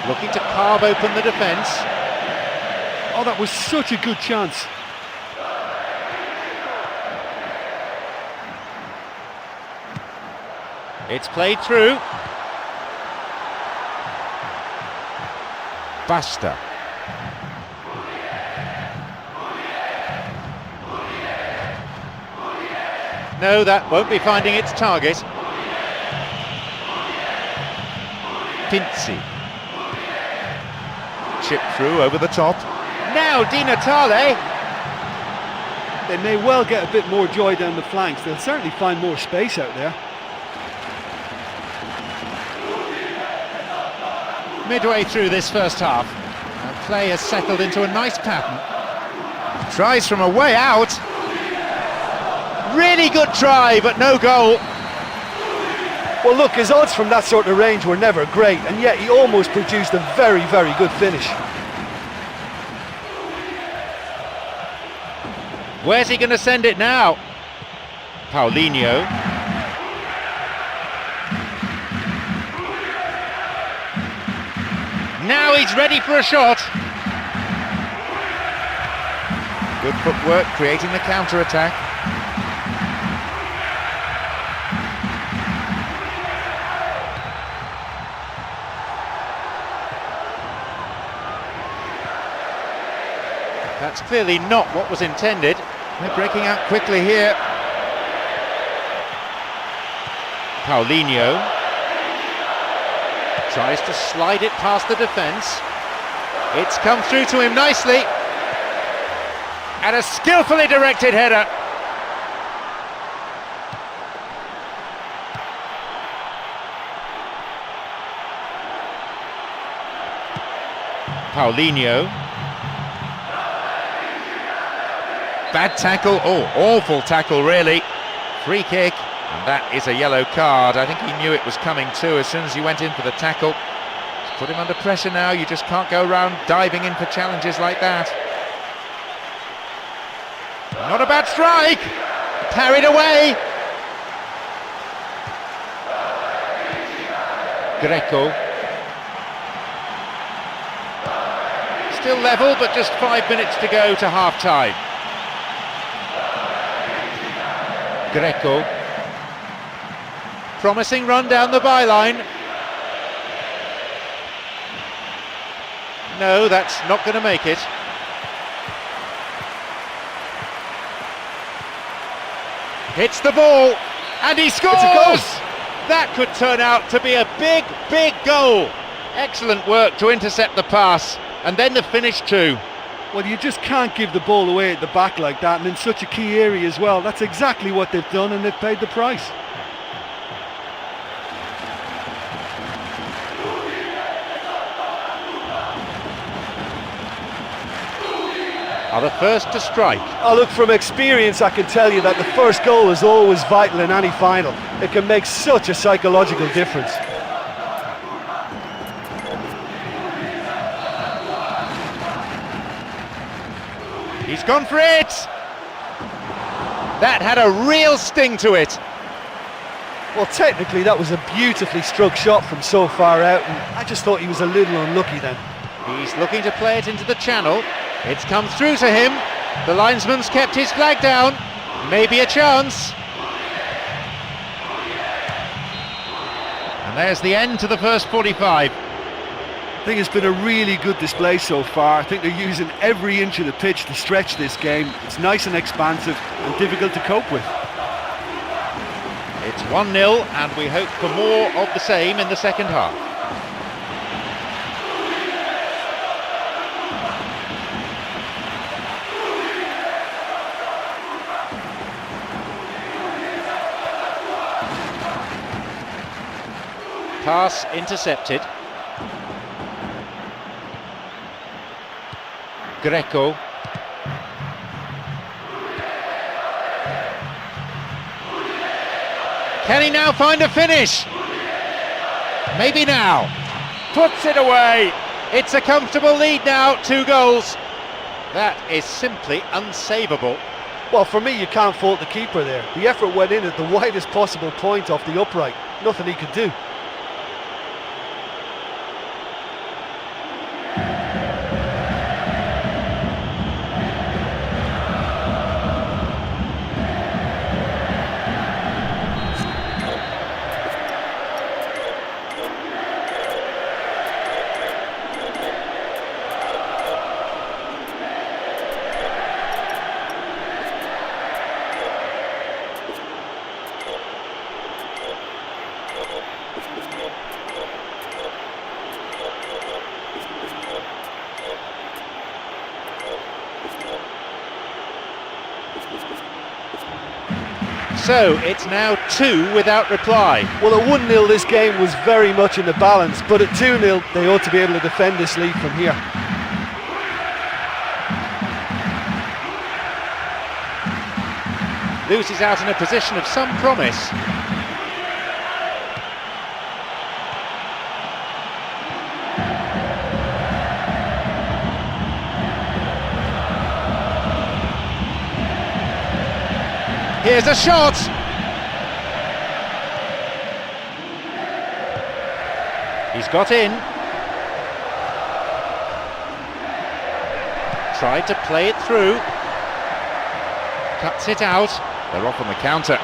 Looking to carve open the defence. Oh, that was such a good chance. It's played through. Basta. No, that won't be finding its target. Pinzi. Chip through over the top. Now Di Natale. They may well get a bit more joy down the flanks. They'll certainly find more space out there. Midway through this first half, and play has settled into a nice pattern. Tries from a way out. Really good try, but no goal. Well, look, his odds from that sort of range were never great, and yet he almost produced a very, very good finish. Where's he going to send it now? Paulinho. Now he's ready for a shot. Good footwork, creating the counter-attack. That's clearly not what was intended. They're breaking out quickly here. Paulinho tries to slide it past the defence. It's come through to him nicely. And a skillfully directed header. Paulinho. Bad tackle, oh, awful tackle really. Free kick, and that is a yellow card. I think he knew it was coming too as soon as he went in for the tackle. It's put him under pressure now, you just can't go around diving in for challenges like that. Not a bad strike, carried away. Greco. Still level, but just 5 minutes to go to half-time. Greco. Promising run down the byline. No, that's not going to make it. Hits the ball, and he scores! It's a goal. That could turn out to be a big, big goal. Excellent work to intercept the pass, and then the finish too. Well, you just can't give the ball away at the back like that, and in such a key area as well. That's exactly what they've done, and they've paid the price. Are the first to strike. Oh, look, from experience, I can tell you that the first goal is always vital in any final. It can make such a psychological difference. He's gone for it! That had a real sting to it. Well, technically, that was a beautifully struck shot from so far out, and I just thought he was a little unlucky then. He's looking to play it into the channel. It's come through to him. The linesman's kept his flag down. Maybe a chance. And there's the end to the first 45. I think it's been a really good display so far. I think they're using every inch of the pitch to stretch this game. It's nice and expansive and difficult to cope with. It's 1-0 and we hope for more of the same in the second half. Pass intercepted. Greco. Can he now find a finish? Maybe now. Puts it away. It's a comfortable lead now, 2 goals. That is simply unsavable. Well, for me, you can't fault the keeper there. The effort went in at the widest possible point off the upright. Nothing he could do. So it's now 2 without reply. Well, at 1-0 this game was very much in the balance, but at 2-0 they ought to be able to defend this lead from here. Loses out in a position of some promise. Here's a shot! He's got in. Tried to play it through. Cuts it out. They're off on the counter.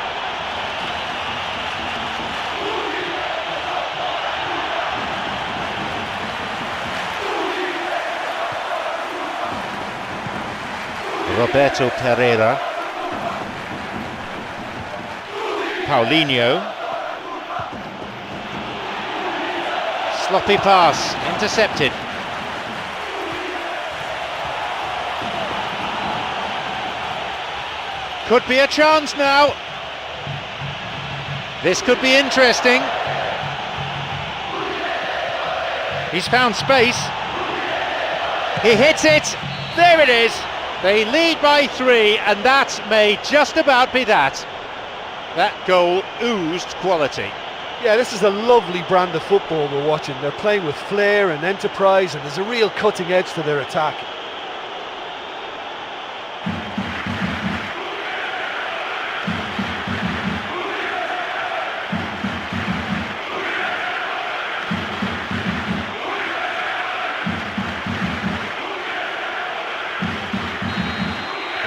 Roberto Pereira. Paulinho. Sloppy pass, intercepted. Could be a chance now. This could be interesting. He's found space. He hits it. There it is. They lead by 3, and that may just about be that. That goal oozed quality. Yeah, this is a lovely brand of football we're watching. They're playing with flair and enterprise, and there's a real cutting edge to their attack.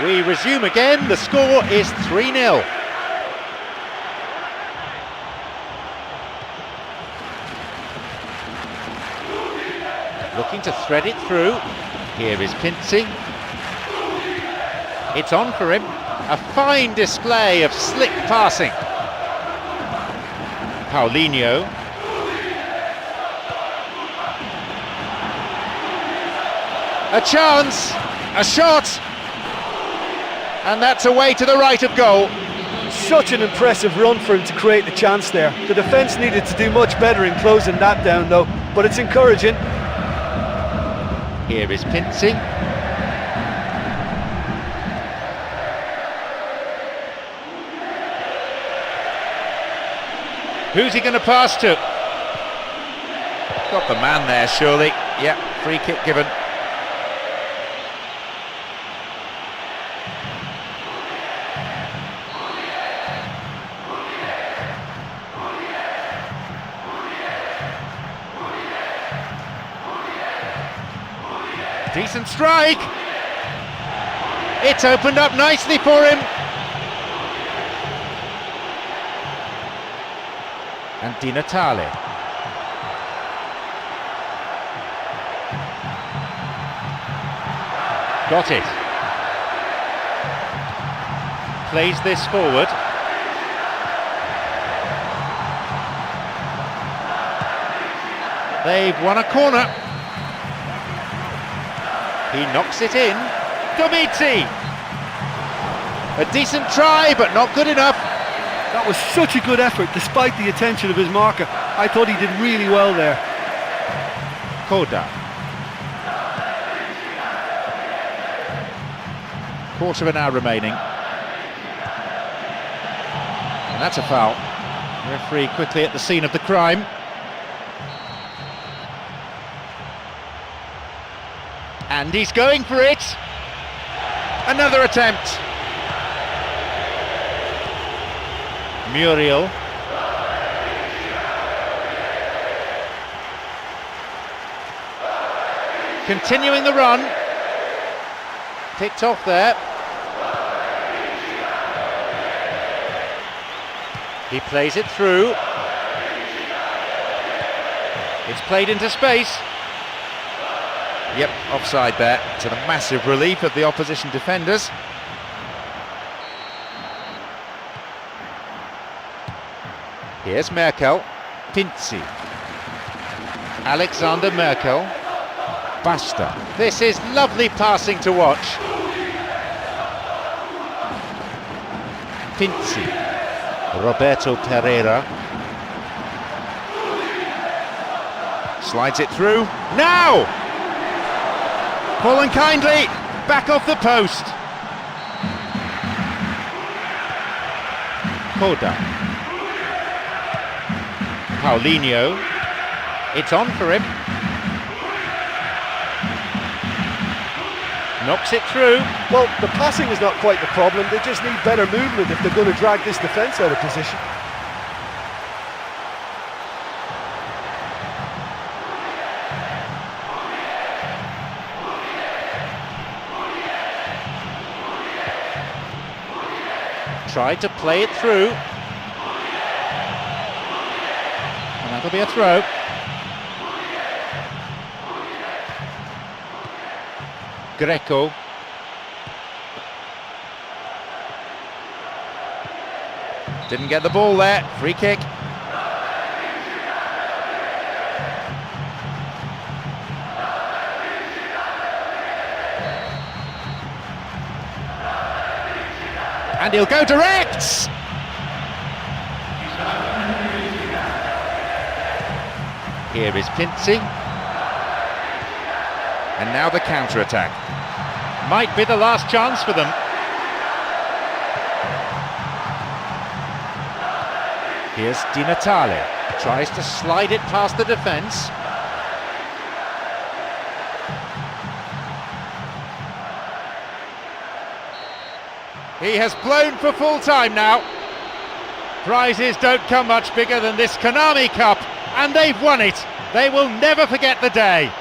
We resume again. The score is 3-0. Looking to thread it through. Here is Pincy. It's on for him. A fine display of slick passing. Paulinho. A chance. A shot! And that's away to the right of goal. Such an impressive run for him to create the chance there. The defence needed to do much better in closing that down though, but it's encouraging. Here is Pincy. Who's he going to pass to? Got the man there, surely. Yep, free kick given. Decent strike. It's opened up nicely for him. And Di Natale. Got it. Plays this forward. They've won a corner. He knocks it in. Domiti! A decent try, but not good enough. That was such a good effort, despite the attention of his marker. I thought he did really well there. Koda. Quarter of an hour remaining. And that's a foul. Referee quickly at the scene of the crime. And he's going for it. Another attempt. Muriel. Continuing the run. Picked off there. He plays it through. It's played into space. Yep, offside there, to the massive relief of the opposition defenders. Here's Merkel. Pincy. Alexander Merkel. Basta. This is lovely passing to watch. Pincy. Roberto Pereira. Slides it through. Now! Fallen kindly, back off the post. Koda. Paulinho. It's on for him. Knocks it through. Well, the passing is not quite the problem, they just need better movement if they're going to drag this defence out of position. Tried to play it through. And that'll be a throw. Greco. Didn't get the ball there. Free kick. And he'll go direct! Here is Pincy. And now the counter-attack. Might be the last chance for them. Here's Di Natale. Tries to slide it past the defence. He has blown for full time now. Prizes don't come much bigger than this Konami Cup, and they've won it. They will never forget the day.